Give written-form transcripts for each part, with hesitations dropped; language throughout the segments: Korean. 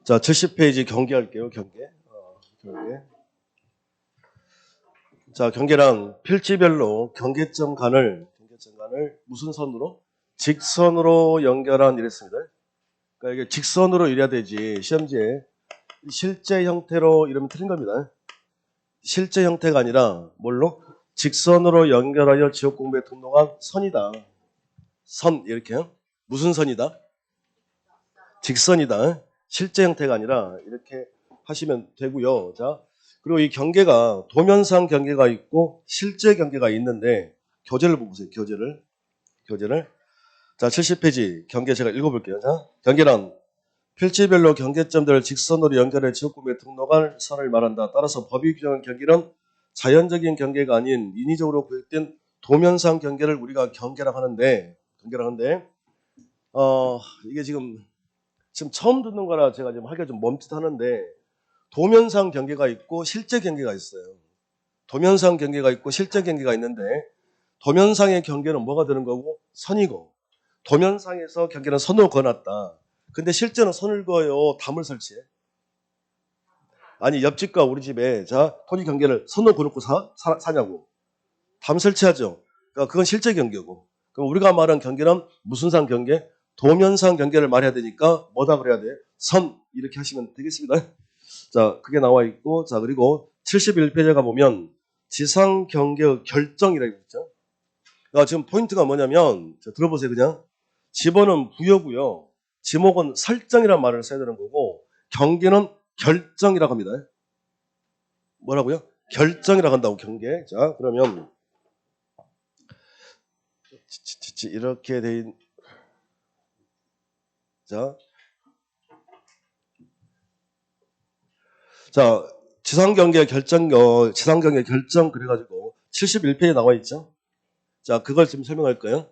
자, 70페이지 경계할게요. 경계. 경계. 자, 경계란 필지별로 경계점 간을 무슨 선으로? 직선으로 연결한 이랬습니다. 그러니까 이게 직선으로 이래야 되지. 시험지에 실제 형태로 이러면 틀린 겁니다. 실제 형태가 아니라 뭘로? 직선으로 연결하여 지역 공부에 등록한 선이다. 선 이렇게요. 무슨 선이다? 직선이다. 실제 형태가 아니라 이렇게 하시면 되고요. 자, 그리고 이 경계가 도면상 경계가 있고 실제 경계가 있는데 교재를 보세요. 교재를. 자, 70페이지 경계 제가 읽어볼게요. 자, 경계란 필지별로 경계점들을 직선으로 연결해 지역구에 등록할 선을 말한다. 따라서 법이 규정한 경계는 자연적인 경계가 아닌 인위적으로 구획된 도면상 경계를 우리가 경계라고 하는데, 이게 지금 처음 듣는 거라 제가 지금 하기가 좀 멈칫하는데, 도면상 경계가 있고 실제 경계가 있어요. 도면상 경계가 있고 실제 경계가 있는데, 도면상의 경계는 뭐가 되는 거고? 선이고, 도면상에서 경계는 선으로 그어놨다. 근데 실제는 선을 그어요? 담을 설치해? 아니, 옆집과 우리 집에 자 토지 경계를 선으로 그어놓고 사냐고? 담 설치하죠. 그러니까 그건 실제 경계고. 그럼 우리가 말한 경계는 무슨 상 경계? 도면상 경계를 말해야 되니까 뭐다 그래야 돼? 선 이렇게 하시면 되겠습니다. 자, 그게 나와 있고, 자 그리고 71페이지에 가보면 지상 경계의 결정이라고 있죠. 그러니까 지금 포인트가 뭐냐면, 자, 들어보세요. 그냥 집어는 부여고요. 지목은 설정이라는 말을 써야 되는 거고, 경계는 결정이라고 합니다. 뭐라고요? 결정이라고 한다고, 경계. 자, 그러면 이렇게 돼 있... 자, 지상경계 결정 그래가지고 71페이지에 나와 있죠. 자, 그걸 지금 설명할 거예요.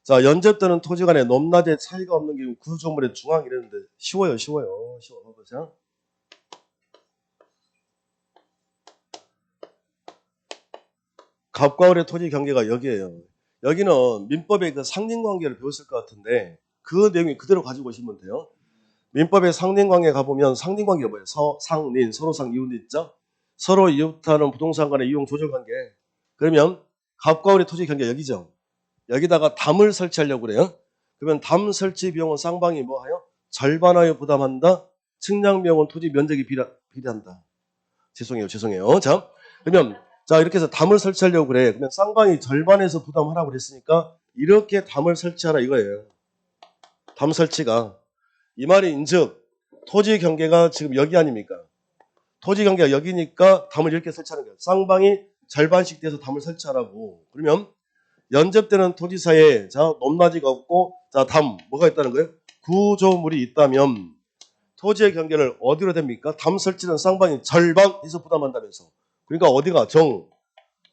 자, 연접되는 토지 간의 높낮이의 차이가 없는 경우 구조물의 중앙 이랬는데 쉬워요. 보세요. 갑과 을의 토지 경계가 여기에요. 여기는 민법의 그 상린관계를 배웠을 것 같은데 그 내용이 그대로 가지고 오시면 돼요. 민법의 상린관계 가보면 상린관계가 뭐예요? 상린, 서로상 이웃 있죠? 서로 이웃하는 부동산 간의 이용 조절 관계. 그러면 갑과 을의 토지 경계 여기죠. 여기다가 담을 설치하려고 그래요. 그러면 담 설치 비용은 쌍방이 뭐하여? 절반하여 부담한다. 측량 비용은 토지 면적이 비례한다. 죄송해요. 자, 그러면 자 이렇게 해서 담을 설치하려고 그래. 그러면 쌍방이 절반에서 부담하라고 그랬으니까 이렇게 담을 설치하라 이거예요. 담 설치가. 이 말인즉 토지 경계가 지금 여기 아닙니까? 토지 경계가 여기니까 담을 이렇게 설치하는 거예요. 쌍방이 절반씩 돼서 담을 설치하라고. 그러면 연접되는 토지 사이에 자 높낮이가 없고 자 담 뭐가 있다는 거예요? 구조물이 있다면 토지의 경계를 어디로 됩니까? 담 설치는 쌍방이 절반에서 부담한다면서. 그러니까 어디가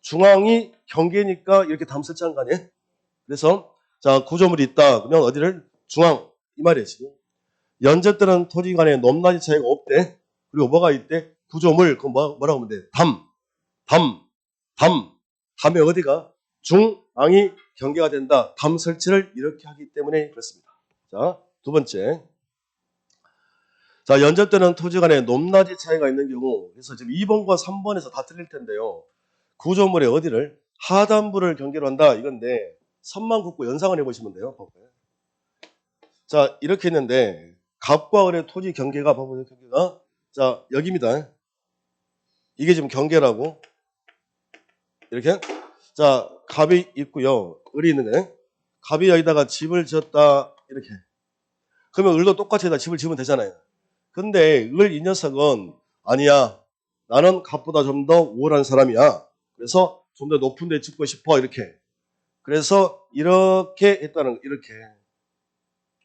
중앙이 경계니까 이렇게 담 설치한 거 아니에요? 그래서 자 구조물이 있다. 그러면 어디를? 중앙 이 말이지. 연접되는 토지 간에 높낮이 차이가 없대. 그리고 뭐가 있대? 구조물 그럼 뭐라고 하면 돼? 담에 어디가? 중앙이 경계가 된다. 담 설치를 이렇게 하기 때문에 그렇습니다. 자, 두 번째. 자, 연접되는 토지 간에 높낮이 차이가 있는 경우, 그래서 지금 2번과 3번에서 다 틀릴 텐데요. 구조물의 어디를? 하단부를 경계로 한다. 이건데, 선만 긋고 연상을 해보시면 돼요. 자, 이렇게 했는데, 갑과 을의 토지 경계가, 봐보세요. 경계가. 자, 여기입니다. 이게 지금 경계라고. 이렇게. 자, 갑이 있고요. 을이 있는 거예요. 갑이 여기다가 집을 지었다. 이렇게. 그러면 을도 똑같이 여기다 집을 지으면 되잖아요. 근데 을 이 녀석은 아니야. 나는 갑보다 좀 더 우월한 사람이야. 그래서 좀 더 높은 데 짓고 싶어. 이렇게. 그래서 이렇게 했다는 이렇게.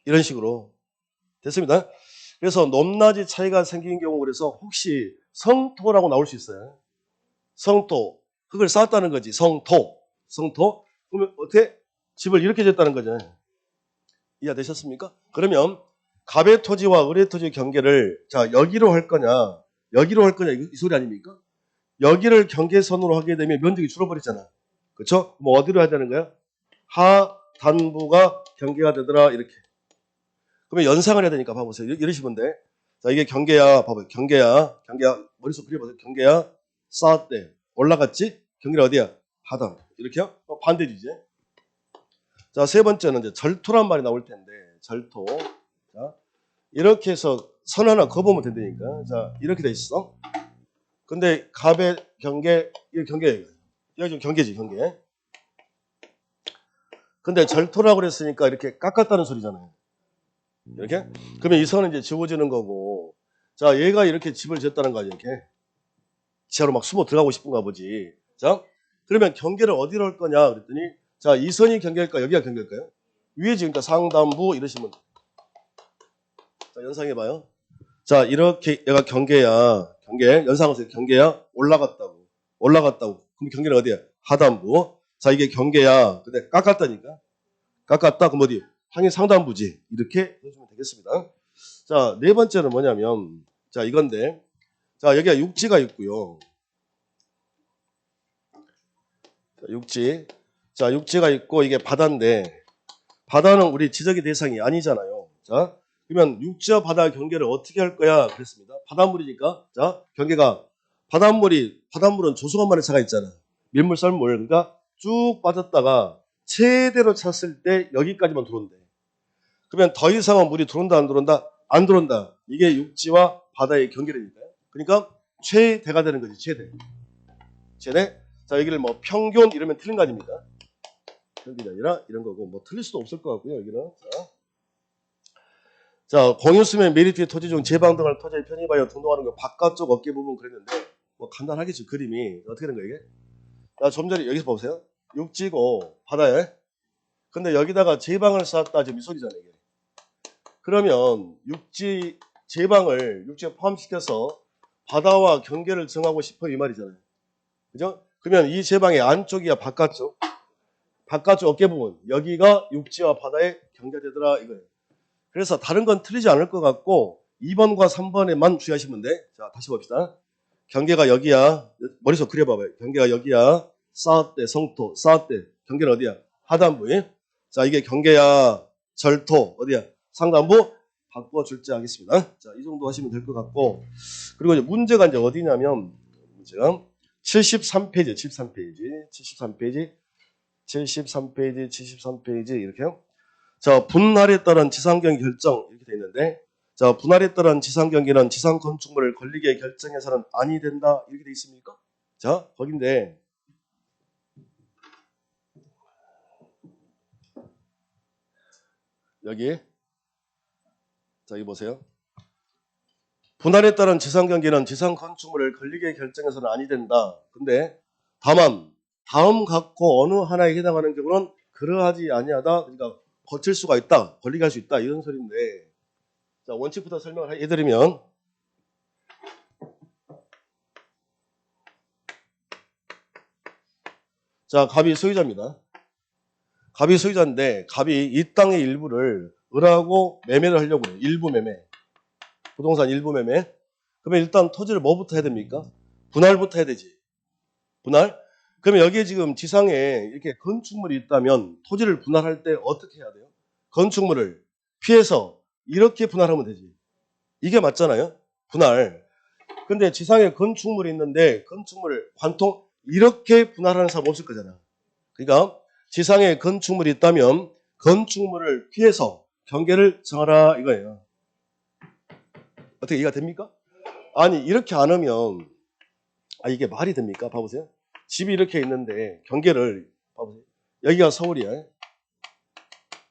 이런 식으로. 됐습니다. 그래서 높낮이 차이가 생긴 경우 그래서 혹시 성토라고 나올 수 있어요. 성토. 흙을 쌓았다는 거지. 성토. 그러면 어떻게? 집을 이렇게 짓다는 거죠. 이해되셨습니까? 그러면 갑의 토지와 을의 토지 경계를 자 여기로 할 거냐 이 소리 아닙니까? 여기를 경계선으로 하게 되면 면적이 줄어버리잖아. 그렇죠? 뭐 어디로 해야 되는 거야? 단부가 경계가 되더라. 이렇게. 그러면 연상을 해야 되니까 봐보세요. 이러시면 돼. 자, 이게 경계야. 봐봐요. 경계야. 머릿속 그려보세요. 경계야. 쌓았대. 올라갔지? 경계는 어디야? 하단. 이렇게요? 반대지, 이제. 자, 세 번째는 이제 절토란 말이 나올 텐데, 절토. 자, 이렇게 해서 선 하나 그어보면 된다니까. 자, 이렇게 돼 있어. 근데 갑의 경계, 이게 경계예요. 이거 지금 경계지, 경계. 근데 절토라고 그랬으니까 이렇게 깎았다는 소리잖아요. 이렇게? 그러면 이 선은 이제 지워지는 거고, 자, 얘가 이렇게 집을 지었다는 거 아니에요, 이렇게. 지하로 막 숨어 들어가고 싶은가 보지. 자, 그러면 경계를 어디로 할 거냐 그랬더니, 자, 이 선이 경계일까? 여기가 경계일까요? 위에 지금 상단부 이러시면 돼. 자, 연상해봐요. 자, 이렇게 얘가 경계야. 경계, 연상하세요. 경계야. 올라갔다고. 그럼 경계는 어디야? 하단부. 자, 이게 경계야. 근데 깎았다니까. 깎았다. 그럼 어디? 당연히 상단부지. 이렇게 해주면 되겠습니다. 자, 네 번째는 뭐냐면, 자, 이건데, 자, 여기가 육지가 있고요. 자, 육지. 자, 육지가 있고, 이게 바다인데, 바다는 우리 지적의 대상이 아니잖아요. 자, 그러면 육지와 바다 경계를 어떻게 할 거야? 그랬습니다. 바닷물이니까, 자, 경계가, 바닷물은 조수간만의 차가 있잖아. 밀물, 썰물. 그러니까 쭉 빠졌다가 최대로 찼을 때 여기까지만 들어온대. 그러면 더 이상은 물이 들어온다, 안 들어온다? 안 들어온다. 이게 육지와 바다의 경계라니까요. 그러니까 최대가 되는 거지, 최대. 최대. 자, 여기를 뭐 평균 이러면 틀린 거 아닙니까? 평균이 아니라 이런 거고, 뭐 틀릴 수도 없을 것 같고요, 여기는. 자, 공유수면 메리트의 토지 중 제방 등을 토지에 편입하여 등록하는 거 바깥쪽 어깨 부분 그랬는데, 뭐 간단하겠죠, 그림이. 어떻게 되는 거예요, 이게? 자, 좀 전에 여기서 보세요. 육지고, 바다에. 근데 여기다가 제방을 쌓았다, 지금 이 소리잖아요, 이게. 그러면 육지, 제방을 육지에 포함시켜서 바다와 경계를 정하고 싶어 이 말이잖아요. 그죠? 그러면 이 제방의 안쪽이야, 바깥쪽. 바깥쪽 어깨 부분. 여기가 육지와 바다의 경계되더라, 이거예요. 그래서 다른 건 틀리지 않을 것 같고 2번과 3번에만 주의하시면 돼. 자, 다시 봅시다. 경계가 여기야. 머릿속 그려봐봐요. 경계가 여기야. 쌓았대, 성토, 쌓았대. 경계는 어디야? 하단부에. 자, 이게 경계야. 절토, 어디야? 상단부. 바꿔줄지 하겠습니다. 자, 이 정도 하시면 될 것 같고. 그리고 이제 문제가 이제 어디냐면, 문제가 73페이지, 73페이지, 이렇게요. 자, 분할에 따른 지상경계 결정 이렇게 돼 있는데, 자, 분할에 따른 지상경계는 지상 건축물을 권리계 결정해서는 아니 된다 이렇게 돼 있습니까? 자, 거긴데 여기, 자, 여기 보세요. 분할에 따른 지상경계는 지상 건축물을 권리계 결정해서는 아니 된다. 근데 다만 다음 갖고 어느 하나에 해당하는 경우는 그러하지 아니하다. 그러니까 거칠 수가 있다, 권리게 할 수 있다 이런 소리인데. 자, 원칙부터 설명을 해드리면, 자, 갑이 소유자입니다. 갑이 소유자인데 갑이 이 땅의 일부를 을하고 매매를 하려고 해요. 일부 매매. 부동산 일부 매매. 그러면 일단 토지를 뭐부터 해야 됩니까? 분할부터 해야 되지. 분할. 그러면 여기에 지금 지상에 이렇게 건축물이 있다면 토지를 분할할 때 어떻게 해야 돼요? 건축물을 피해서 이렇게 분할하면 되지. 이게 맞잖아요. 분할. 근데 지상에 건축물이 있는데 건축물을 관통 이렇게 분할하는 사람 없을 거잖아. 그러니까 지상에 건축물이 있다면 건축물을 피해서 경계를 정하라 이거예요. 어떻게 이해가 됩니까? 아니, 이렇게 안 하면 이게 말이 됩니까? 봐보세요. 집이 이렇게 있는데 경계를 봐보세요. 여기가 서울이야.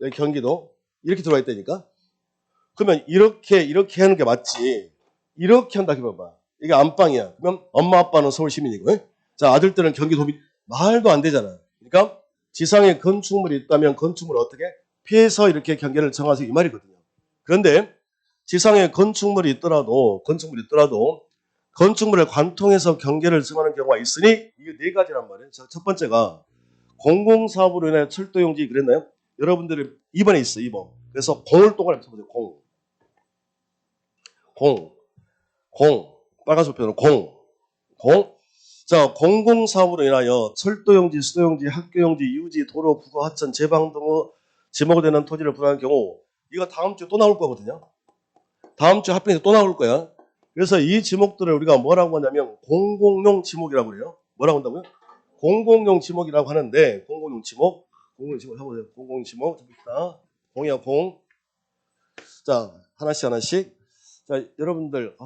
여기 경기도 이렇게 들어와 있다니까. 그러면 이렇게 하는 게 맞지. 이렇게 한다 해봐봐. 이게 안방이야. 그러면 엄마 아빠는 서울 시민이고, 자, 아들들은 경기도민. 말도 안 되잖아. 그러니까 지상에 건축물이 있다면 건축물을 어떻게 피해서 이렇게 경계를 정하세요 이 말이거든요. 그런데 지상에 건축물이 있더라도 건축물을 관통해서 경계를 정하는 경우가 있으니 이게 네 가지란 말이에요. 자, 첫 번째가 공공사업으로 인해 철도용지 그랬나요? 여러분들이 2번에 있어, 2번. 그래서 공을 동그랗게 쳐보세요. 공. 빨간색 표현으로 공. 자, 공공사업으로 인하여 철도용지, 수도용지, 학교용지, 유지, 도로, 국어, 하천, 제방 등의 지목되는 토지를 부여한 경우 이거 다음 주에 또 나올 거거든요. 다음 주 합병에서 또 나올 거야. 그래서 이 지목들을 우리가 뭐라고 하냐면 공공용 지목이라고 그래요. 뭐라고 한다고요? 공공용 지목이라고 하는데 공공용 지목, 공공용 지목 해보세요. 공공용 지목 자, 공이야 공. 자, 하나씩 하나씩. 자, 여러분들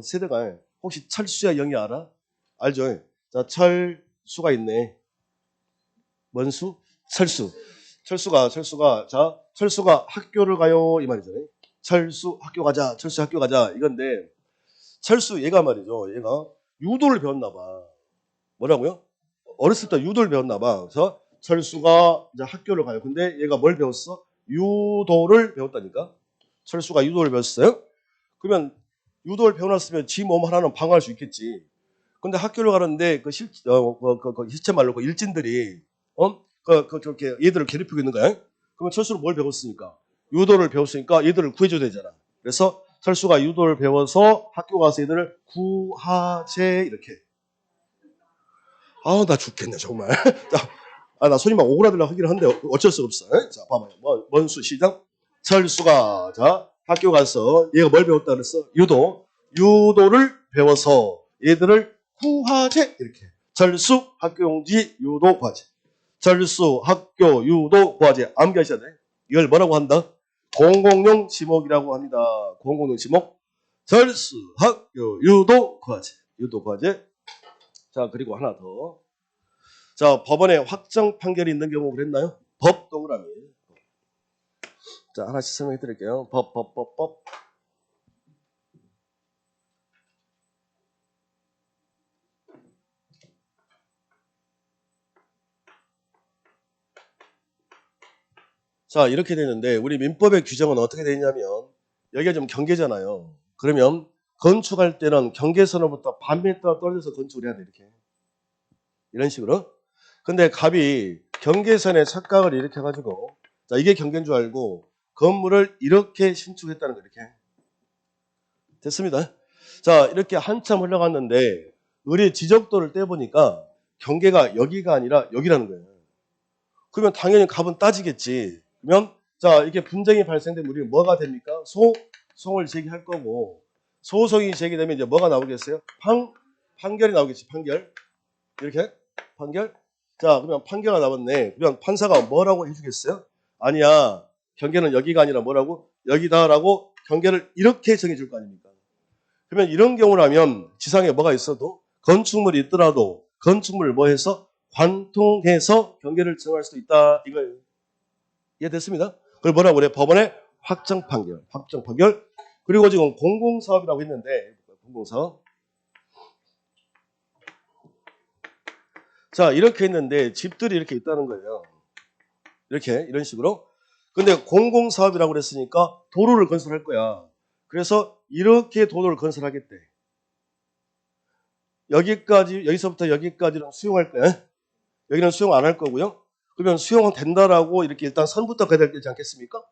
세대가 혹시 철수야 영이 알아? 알죠? 자, 철수가 있네. 뭔 수? 철수. 철수가 자, 철수가 학교를 가요 이 말이잖아요. 철수 학교 가자. 철수 학교 가자. 이건데 철수 얘가 말이죠. 얘가 유도를 배웠나 봐. 뭐라고요? 어렸을 때 유도를 배웠나 봐. 그래서 철수가 이제 학교를 가요. 근데 얘가 뭘 배웠어? 유도를 배웠다니까. 철수가 유도를 배웠어요. 그러면 유도를 배워놨으면 지 몸 하나는 방어할 수 있겠지. 근데 학교를 가는데 그 실체 말로 그 일진들이 저렇게 얘들을 괴롭히고 있는 거야. 그러면 철수는 뭘 배웠으니까? 유도를 배웠으니까 얘들을 구해줘야 되잖아. 그래서 철수가 유도를 배워서 학교 가서 얘들을 구하제 이렇게. 나 죽겠네 정말. 자, 나 손이 막 오그라들려 하긴 한데 어쩔 수 없어. 자, 봐봐요. 원수 시작. 철수가 자 학교 가서 얘가 뭘 배웠다 그랬어? 유도를 배워서 얘들을 구하제 이렇게. 철수 학교용지 유도 과제. 철수 학교 유도 과제 암기하셔야 돼. 이걸 뭐라고 한다? 공공용 지목이라고 합니다. 공공용 지목. 철수 학교 유도 과제. 유도 과제. 자, 그리고 하나 더. 자, 법원에 확정 판결이 있는 경우 그랬나요? 법 동그라미. 자, 하나씩 설명해 드릴게요. 법. 자, 이렇게 되는데 우리 민법의 규정은 어떻게 되냐면 여기가 좀 경계잖아요. 그러면 건축할 때는 경계선으로부터 반 미터 떨어져서 건축을 해야 돼. 이렇게. 이런 식으로. 근데 갑이 경계선에 착각을 일으켜가지고 자, 이게 경계인 줄 알고 건물을 이렇게 신축했다는 거 이렇게. 됐습니다. 자, 이렇게 한참 흘러갔는데 우리 지적도를 떼보니까 경계가 여기가 아니라 여기라는 거예요. 그러면 당연히 값은 따지겠지. 그러면 자, 이렇게 분쟁이 발생되면 우리는 뭐가 됩니까? 소송을 제기할 거고 소송이 제기되면 이제 뭐가 나오겠어요? 판결이 나오겠지. 판결. 이렇게 판결. 자, 그러면 판결가 나왔네. 그러면 판사가 뭐라고 해주겠어요? 아니야. 경계는 여기가 아니라 뭐라고? 여기다라고 경계를 이렇게 정해줄 거 아닙니까? 그러면 이런 경우라면 지상에 뭐가 있어도 건축물이 있더라도 건축물을 뭐 해서 관통해서 경계를 정할 수도 있다. 이거예요. 이해됐습니다? 그걸 뭐라고 그래? 법원의 확정 판결. 그리고 지금 공공사업이라고 했는데 공공사업. 자, 이렇게 했는데 집들이 이렇게 있다는 거예요. 이렇게 이런 식으로. 근데 공공사업이라고 그랬으니까 도로를 건설할 거야. 그래서 이렇게 도로를 건설하겠대. 여기서부터 여기까지는 수용할 거야. 여기는 수용 안 할 거고요. 그러면 수용은 된다라고 이렇게 일단 선부터 가야 되지 않겠습니까?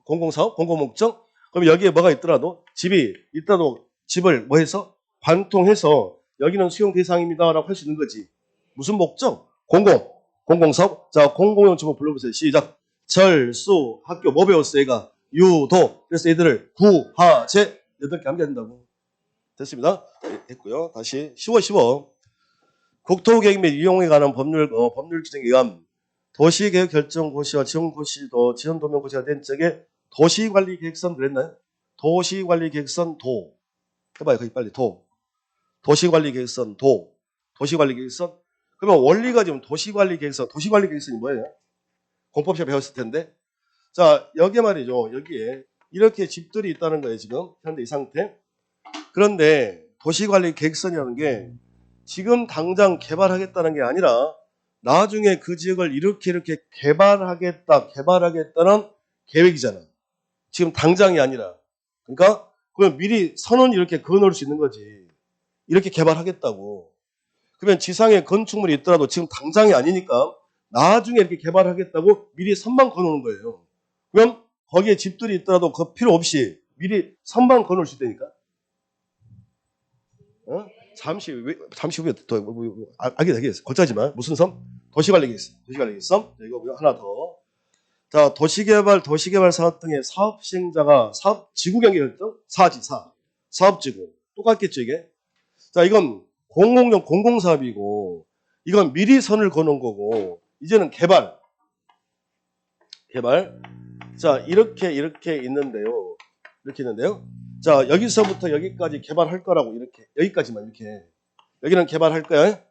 공공사업, 공공목적. 그럼 여기에 뭐가 있더라도 집이 있더라도 집을 뭐 해서 관통해서 여기는 수용 대상입니다라고 할 수 있는 거지. 무슨 목적? 공공사업. 자, 공공용 지목 불러보세요. 시작. 철수, 학교 뭐 배웠어? 얘가 유도. 그래서 얘들을 구하제 8개 암기해야 된다고. 됐습니다. 했고요. 다시 쉬워. 국토계획 및 이용에 관한 법률 규정에 의한 도시계획 결정고시와 지원고시도 지원도면고시가 된 적에 도시관리계획선 그랬나요? 도시관리계획선 도. 해봐요. 거기 빨리 도. 도시관리계획선 도. 도시관리계획선. 그러면 원리가 지금 도시관리계획선이 뭐예요? 공법시에 배웠을 텐데. 자, 여기 말이죠. 여기에 이렇게 집들이 있다는 거예요. 지금 현재 이 상태. 그런데 도시관리계획선이라는 게 지금 당장 개발하겠다는 게 아니라 나중에 그 지역을 이렇게 개발하겠다는 계획이잖아. 지금 당장이 아니라. 그러니까 그러면 미리 선언 이렇게 그어놓을 수 있는 거지. 이렇게 개발하겠다고. 그러면 지상에 건축물이 있더라도 지금 당장이 아니니까 나중에 이렇게 개발하겠다고 미리 선만 그어놓는 거예요. 그럼 거기에 집들이 있더라도 그 필요 없이 미리 선만 그어놓을 수 있다니까. 잠시 후에 더 알게 되겠어. 걱정하지 마. 무슨 섬? 도시관리계획서. 도시관리계획서. 이거고요. 하나 더. 자, 도시개발 사업 등의 사업 시행자가 사업 지구 경계 결정? 사지사. 사업지구. 똑같겠죠, 이게? 자, 이건 공공용 공공사업이고, 이건 미리 선을 거는 거고, 이제는 개발. 자, 이렇게 있는데요. 이렇게 있는데요. 자, 여기서부터 여기까지 개발할 거라고 이렇게 여기까지만 이렇게. 여기는 개발할 거야.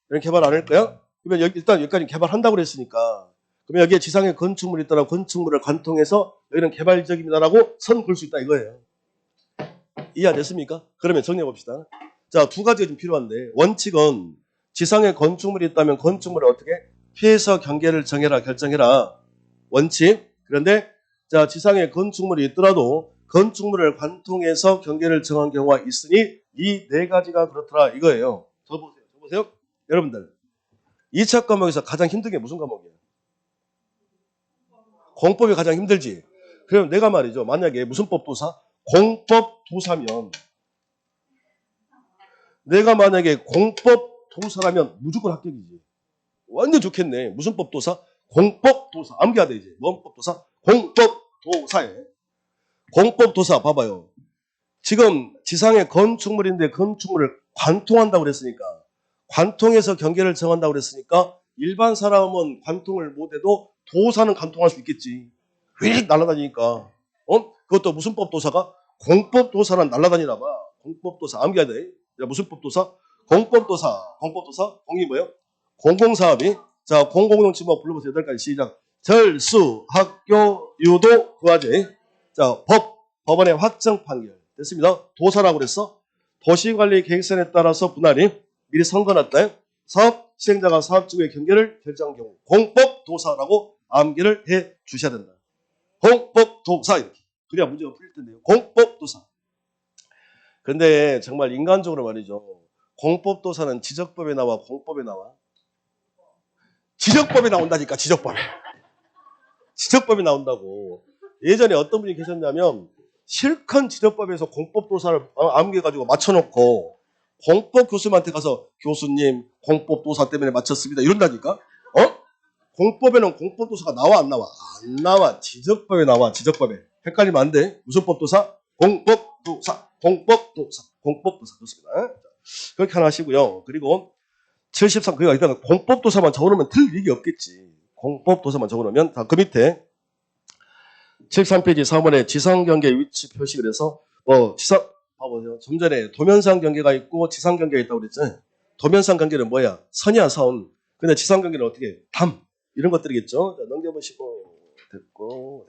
여기는 개발 안 할 거야. 그러면 일단 여기까지 개발한다고 그랬으니까. 그러면 여기에 지상에 건축물이 있다라 건축물을 관통해서 여기는 개발지역입니다라고 선 걸 수 있다 이거예요. 이해 안 됐습니까? 그러면 정리해 봅시다. 자, 두 가지가 좀 필요한데 원칙은 지상에 건축물이 있다면 건축물을 어떻게 피해서 경계를 정해라 결정해라. 원칙. 그런데 자, 지상에 건축물이 있더라도 건축물을 관통해서 경계를 정한 경우가 있으니 이 네 가지가 그렇더라 이거예요. 저 보세요. 여러분들 2차 과목에서 가장 힘든 게 무슨 과목이에요? 공법이 가장 힘들지. 그럼 내가 말이죠. 만약에 무슨 법도사? 공법도사면 내가 만약에 공법도사라면 무조건 합격이지. 완전 좋겠네. 무슨 법도사? 공법도사. 암기해야 돼 이제. 뭔 법도사? 공법도사에. 공법도사 봐봐요. 지금 지상에 건축물인데 건축물을 관통한다고 그랬으니까 관통해서 경계를 정한다고 그랬으니까 일반 사람은 관통을 못해도 도사는 관통할 수 있겠지. 휙 날아다니니까. 그것도 무슨 법도사가? 공법도사는 날아다니나 봐. 공법도사. 암기해야 돼. 야, 무슨 법도사? 공법도사. 공이 뭐예요? 공공사업이. 자, 공공용지법 불러보세요. 8가지 시작. 절수, 학교, 유도, 부화제. 자, 법원의 확정 판결. 됐습니다. 도사라고 그랬어. 도시관리 계획선에 따라서 분할이 미리 선거났다. 사업 시행자가 사업지구의 경계를 결정한 경우 공법도사라고 암기를 해 주셔야 된다. 공법도사 이렇게. 그래야 문제가 풀릴 텐데요. 공법도사. 근데 정말 인간적으로 말이죠. 공법도사는 지적법에 나와 공법에 나와? 지적법에 나온다니까. 지적법에 나온다고. 예전에 어떤 분이 계셨냐면 실컷 지적법에서 공법도사를 암기해가지고 맞춰놓고 공법 교수님한테 가서 교수님 공법도사 때문에 맞췄습니다 이런다니까. 공법에는 공법도사가 나와 안 나와? 안 나와. 지적법에 나와. 지적법에. 헷갈리면 안 돼. 무슨 법도사? 공법도사. 좋습니다. 그렇게 하나 하시고요. 그리고 73 그거 일단 공법도사만 적어놓으면 틀릴 일이 없겠지. 공법도사만 적어놓으면 그 밑에 73페이지 4번에 지상경계 위치 표시 그래서 지상 봐보세요. 좀 전에 도면상 경계가 있고 지상 경계가 있다고 그랬잖아요. 도면상 경계는 뭐야? 선이야 선. 근데 지상 경계는 어떻게 해? 담. 이런 것들이겠죠. 자, 넘겨보시고 됐고.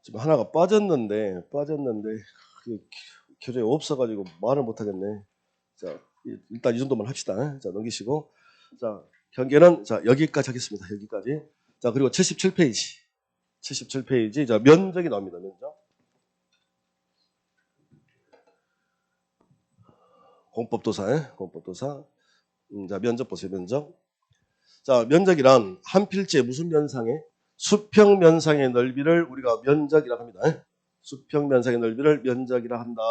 지금 하나가 빠졌는데 교재에 없어가지고 말을 못하겠네. 자, 일단 이 정도만 합시다. 자, 넘기시고. 자, 경계는 자 여기까지 하겠습니다. 여기까지. 자, 그리고 77페이지. 자, 면적이 나옵니다. 면적. 공법도사. 자, 면적 보세요. 면적. 자, 면적이란 한 필지의 무슨 면상에? 수평 면상의 넓이를 우리가 면적이라고 합니다. 수평 면상의 넓이를 면적이라 한다.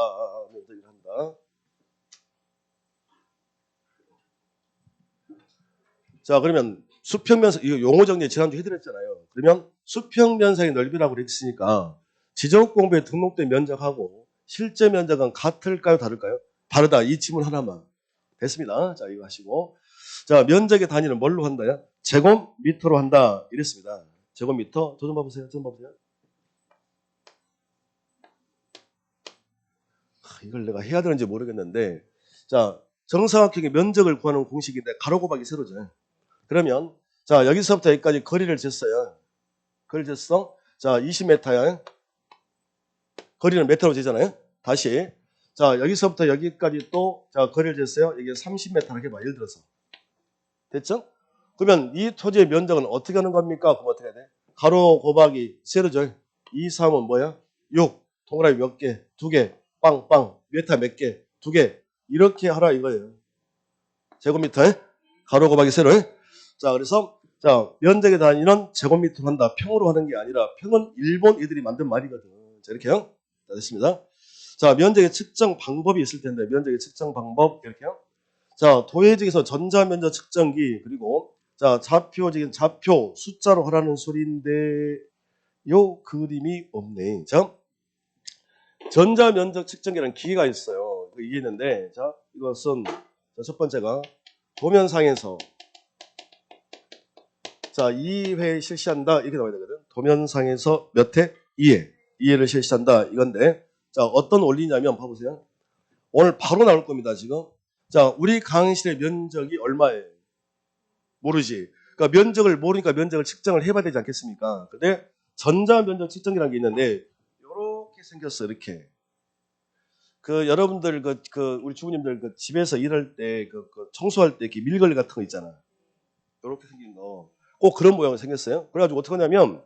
자, 그러면 수평 면상 이거 용어 정리 지난주 해드렸잖아요. 그러면 수평 면상의 넓이라고 그랬으니까 지적 공부에 등록된 면적하고 실제 면적은 같을까요, 다를까요? 다르다. 이 지문 하나만. 됐습니다. 자, 이거 하시고. 자, 면적의 단위는 뭘로 한다요? 제곱미터로 한다. 이랬습니다. 제곱미터. 저 좀 봐보세요. 이걸 내가 해야 되는지 모르겠는데. 자, 정사각형의 면적을 구하는 공식인데 가로 곱하기 세로죠. 그러면 자, 여기서부터 여기까지 거리를 쟀어요. 거리를 쟀어. 자, 20m야. 거리는 메타로 재잖아요. 다시. 자, 여기서부터 여기까지 또 자, 거리를 쟀어요. 이게 30m라고 해봐. 예를 들어서. 됐죠? 그러면 이 토지의 면적은 어떻게 하는 겁니까? 그럼 어떻게 해야 돼? 가로 곱하기 세로죠. 2, 3은 뭐야? 6. 동그라미 몇 개? 2개. 빵빵. 메타 몇 개? 2개. 이렇게 하라 이거예요. 제곱미터, 가로 곱하기 세로. 자, 그래서 자, 면적의 단위는 제곱미터로 한다. 평으로 하는 게 아니라 평은 일본 애들이 만든 말이거든. 자, 이렇게요. 자, 됐습니다. 자, 면적의 측정 방법이 있을 텐데 면적의 측정 방법 이렇게요. 자, 도해직에서 전자면적 측정기 그리고 자, 좌표적인 좌표 숫자로 하라는 소리인데 요 그림이 없네. 자, 전자면적 측정기라는 기계가 있어요. 이게 있는데 자, 이것은 자, 첫 번째가 도면상에서 자, 2회 실시한다. 이렇게 나와야 되거든. 도면상에서 몇 회? 2회. 2회를 실시한다. 이건데 자, 어떤 원리냐면 봐보세요. 오늘 바로 나올 겁니다, 지금. 자, 우리 강의실의 면적이 얼마예요? 모르지. 그러니까 면적을 모르니까 면적을 측정을 해봐야 되지 않겠습니까? 근데 전자면적 측정기라는 게 있는데 이렇게 생겼어, 이렇게. 그 여러분들 우리 주부님들 그 집에서 일할 때 그 청소할 때 이렇게 밀걸레 같은 거 있잖아. 이렇게 생긴 거. 꼭 그런 모양으로 생겼어요. 그래가지고 어떻게 하냐면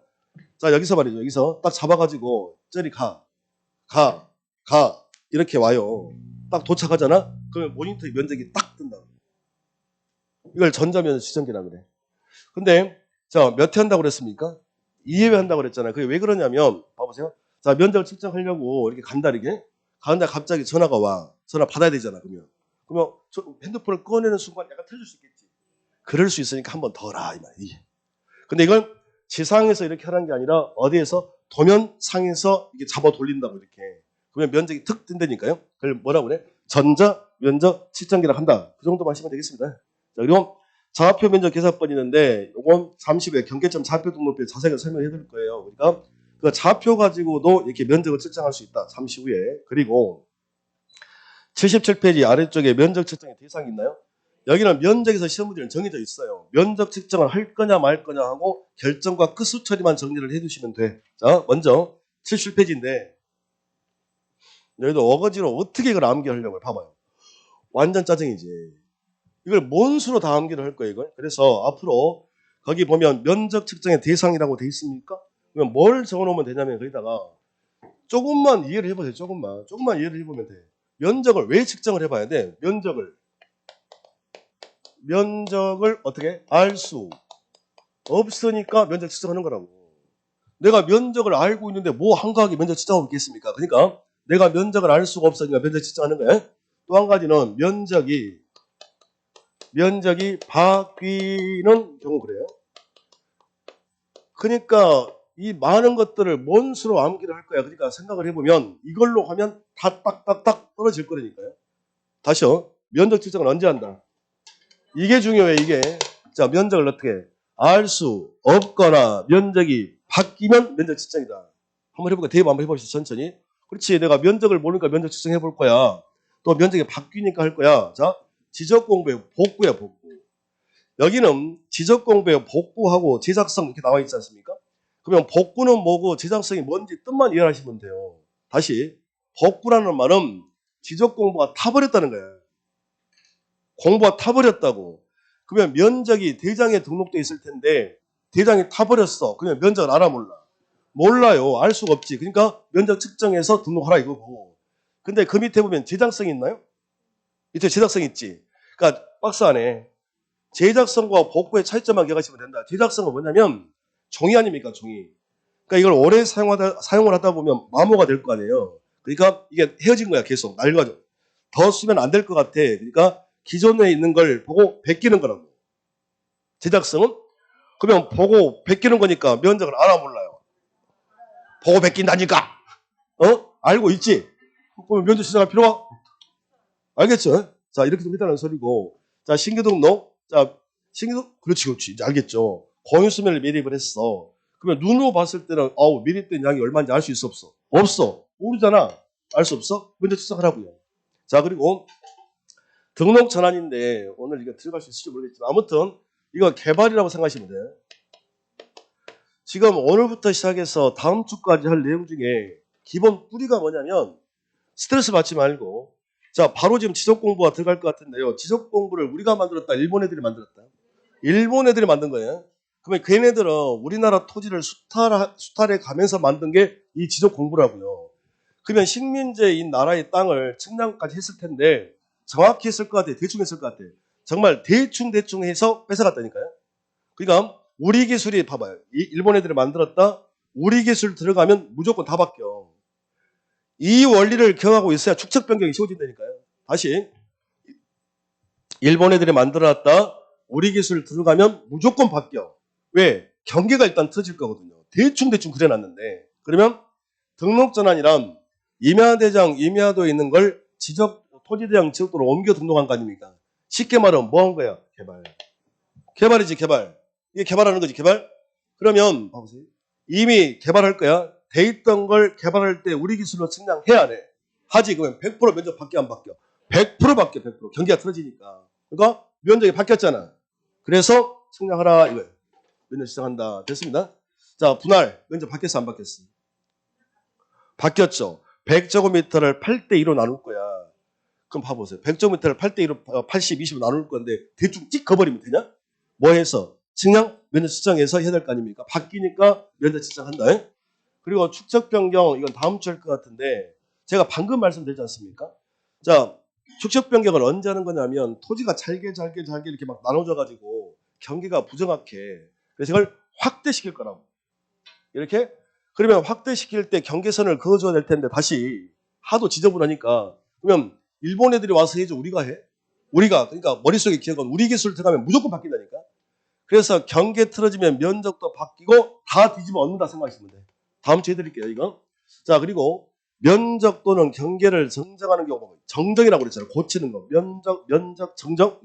자, 여기서 말이죠. 여기서 딱 잡아가지고 저리 가, 이렇게 와요. 딱 도착하잖아. 그러면 모니터의 면적이 딱 뜬다. 이걸 전자면적 측정기라 그래. 근데 자, 몇 회 한다고 그랬습니까? 2회 한다고 그랬잖아요. 그게 왜 그러냐면 봐보세요. 자, 면적을 측정하려고 이렇게 간다 이렇게 가는데 갑자기 전화가 와. 전화 받아야 되잖아. 그러면 저 핸드폰을 꺼내는 순간 약간 틀릴 수 있겠지. 그럴 수 있으니까 한 번 더 라 이 말이야. 근데 이건 지상에서 이렇게 하는 게 아니라 어디에서 도면상에서 이게 잡아 돌린다고 이렇게. 그러면 면적이 특 뜬다니까요. 그걸 뭐라고 그래? 전자 면적 측정기라고 한다. 그 정도 마시면 되겠습니다. 자, 그리고 좌표 면적 계산법이 있는데 이건 잠시 후에 경계점 좌표 등록표에 자세하게 설명해 드릴 거예요. 그러니까 그 좌표 가지고도 이렇게 면적을 측정할 수 있다. 잠시 후에. 그리고 77페이지 아래쪽에 면적 측정의 대상이 있나요? 여기는 면적에서 시험 문제는 정해져 있어요. 면적 측정을 할 거냐 말 거냐 하고 결정과 끝수 처리만 정리를 해두시면 돼. 자, 먼저 77페이지인데 여기도 어거지로 어떻게 이걸 암기하려고 봐봐요. 완전 짜증이지. 이걸 뭔 수로 다 암기를 할 거예요, 이걸. 그래서 앞으로 거기 보면 면적 측정의 대상이라고 돼 있습니까? 그러면 뭘 적어놓으면 되냐면 거기다가 조금만 이해를 해보세요. 조금만 이해를 해보면 돼. 면적을 왜 측정을 해봐야 돼? 면적을 어떻게 알 수 없으니까 면적 측정하는 거라고. 내가 면적을 알고 있는데 뭐 한가하게 면적 측정하고 있겠습니까? 그러니까 내가 면적을 알 수가 없으니까 면적 측정하는 거예요. 또 한 가지는 면적이 바뀌는 경우 그래요. 그러니까 이 많은 것들을 뭔 수로 암기를 할 거야. 그러니까 생각을 해보면 이걸로 하면 다 딱딱딱 떨어질 거라니까요. 다시요. 면적 측정을 언제 한다? 이게 중요해, 이게. 자, 면적을 어떻게 알 수 없거나 면적이 바뀌면 면적 측정이다. 한번 해볼까? 대입 한번 해봅시다, 천천히. 그렇지, 내가 면적을 모르니까 면적 측정해 볼 거야. 또 면적이 바뀌니까 할 거야. 자, 지적 공부의 복구야, 복구. 여기는 지적 공부의 복구하고 제작성 이렇게 나와 있지 않습니까? 그러면 복구는 뭐고 제작성이 뭔지 뜻만 이해하시면 돼요. 다시, 복구라는 말은 지적 공부가 타버렸다는 거야. 공부가 타버렸다고. 그러면 면적이 대장에 등록돼 있을 텐데 대장이 타버렸어. 그러면 면적을 알아 몰라? 몰라요. 알 수가 없지. 그러니까 면적 측정해서 등록하라 이거고. 근데 그 밑에 보면 제작성이 있나요? 밑에 제작성이 있지. 그러니까 박스 안에 제작성과 복구의 차이점만 기억하시면 된다. 제작성은 뭐냐면 종이 아닙니까? 종이. 그러니까 이걸 오래 사용을 하다 보면 마모가 될 거 아니에요. 그러니까 이게 헤어진 거야. 계속 낡아져. 더 쓰면 안 될 것 같아. 그러니까 기존에 있는 걸 보고 베끼는 거라고. 제작성은? 그러면 보고 베끼는 거니까 면적을 알아 몰라요. 보고 베낀다니까. 알고 있지? 그러면 면적 시작할 필요가? 알겠죠? 자, 이렇게 좀 있다는 소리고. 자, 신규 등록. 자, 그렇지. 이제 알겠죠? 공유수면을 매립을 했어. 그러면 눈으로 봤을 때는, 매립된 양이 얼마인지 알 수 있어, 없어? 없어. 모르잖아. 알 수 없어? 면적 측정하라고요. 자, 그리고 등록 전환인데 오늘 이거 들어갈 수 있을지 모르겠지만 아무튼 이거 개발이라고 생각하시면 돼요. 지금 오늘부터 시작해서 다음 주까지 할 내용 중에 기본 뿌리가 뭐냐면 스트레스 받지 말고 자 바로 지금 지적 공부가 들어갈 것 같은데요. 지적 공부를 우리가 만들었다. 일본 애들이 만들었다. 일본 애들이 만든 거예요. 그러면 걔네들은 우리나라 토지를 수탈해 가면서 만든 게 이 지적 공부라고요. 그러면 식민지인 나라의 땅을 측량까지 했을 텐데 정확히 했을 것 같아. 대충 했을 것 같아. 정말 대충 해서 뺏어갔다니까요. 그러니까 우리 기술이 봐봐요. 일본 애들이 만들었다. 우리 기술 들어가면 무조건 다 바뀌어. 이 원리를 경하고 있어야 축척 변경이 쉬워진다니까요. 다시 일본 애들이 만들어놨다. 우리 기술 들어가면 무조건 바뀌어. 왜? 경계가 일단 터질 거거든요. 대충 그려놨는데 그러면 등록전환이란 임야대장, 임야도에 있는 걸 토지대장 지역도로 옮겨 등록한 거 아닙니까? 쉽게 말하면 뭐 한 거야? 개발이지, 개발. 이게 개발하는 거지, 개발. 그러면 봐보세요. 이미 개발할 거야. 돼 있던 걸 개발할 때 우리 기술로 측량해야 돼. 하지. 그러면 100% 면적 바뀌어 안 바뀌어? 100% 바뀌어, 100%. 경기가 틀어지니까. 그러니까 면적이 바뀌었잖아. 그래서 측량하라 이거예요. 면적 측정한다. 됐습니다. 자, 분할. 면적 바뀌었어, 안 바뀌었어? 바뀌었죠. 100제곱미터를 8대2로 나눌 거야. 그럼 봐보세요. 100제곱미터를 8대2로 80, 20로 나눌 건데 대충 찍 거버리면 되냐? 뭐 해서? 측량, 면적 측정해서 해야 될 거 아닙니까? 바뀌니까 면적 측정한다. 그리고 축척 변경, 이건 다음 주에 할 것 같은데 제가 방금 말씀드렸지 않습니까? 자, 축척 변경을 언제 하는 거냐면 토지가 잘게 이렇게 막 나눠져가지고 경계가 부정확해. 그래서 이걸 확대시킬 거라고. 이렇게? 그러면 확대시킬 때 경계선을 그어줘야 될 텐데 다시 하도 지저분하니까 그러면 일본 애들이 와서 해줘. 우리가 해? 우리가. 그러니까 머릿속에 기억은 우리 기술 들어가면 무조건 바뀐다니까. 그래서 경계 틀어지면 면적도 바뀌고 다 뒤집어 엎는다 생각하시면 돼. 다음 주에 해드릴게요, 이거. 자, 그리고 면적 또는 경계를 정정하는 경우 보면 정정이라고 그랬잖아요. 고치는 거. 면적, 정정.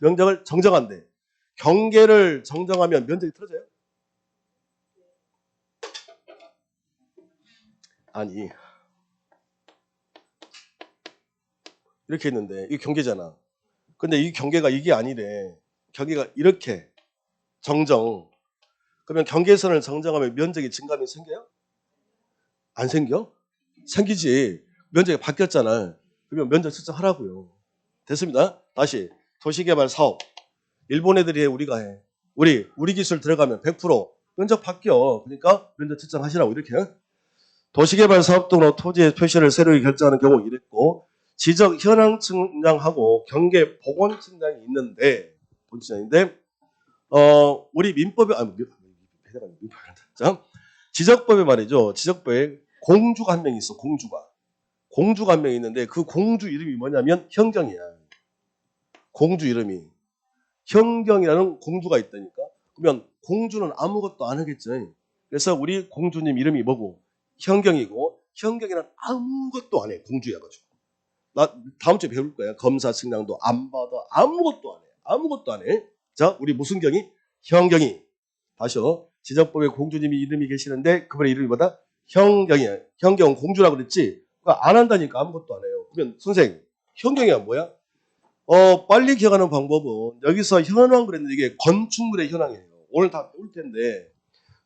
면적을 정정한대. 경계를 정정하면 면적이 틀어져요? 아니. 이렇게 했는데 이게 경계잖아. 근데 이 경계가 이게 아니래. 경계가 이렇게 정정. 그러면 경계선을 정정하면 면적이 증가하면 생겨요? 안 생겨? 생기지. 면적이 바뀌었잖아. 그러면 면적 측정하라고요. 됐습니다. 다시 도시개발 사업. 일본 애들이 해, 우리가 해. 우리 기술 들어가면 100% 면적 바뀌어. 그러니까 면적 측정하시라고 이렇게. 도시개발 사업 등으로 토지의 표시를 새로 결정하는 경우 이랬고 지적 현황 측량하고 경계 복원 측량이 있는데 우리 민법에 자, 지적법에 말이죠. 지적법에 공주가 한 명 있어. 공주가 한 명 있는데 그 공주 이름이 뭐냐면 현경이야. 공주 이름이 현경이라는 공주가 있다니까. 그러면 공주는 아무것도 안 하겠죠. 그래서 우리 공주님 이름이 뭐고? 현경이고 현경이는 아무것도 안 해. 공주여가지고. 나 다음 주에 배울 거야. 검사 측량도 안 받아. 아무것도 안 해. 아무것도 안 해. 자, 우리 무슨 경이? 현경이. 다시요. 지적법에 공주님이 이름이 계시는데 그분의 이름이 뭐다? 현경이야. 현경은 공주라고 그랬지? 그러니까 안 한다니까 아무것도 안 해요. 그러면 선생님, 현경이가 뭐야? 빨리 기억하는 방법은 여기서 현황 그랬는데 이게 건축물의 현황이에요. 오늘 다 배울 텐데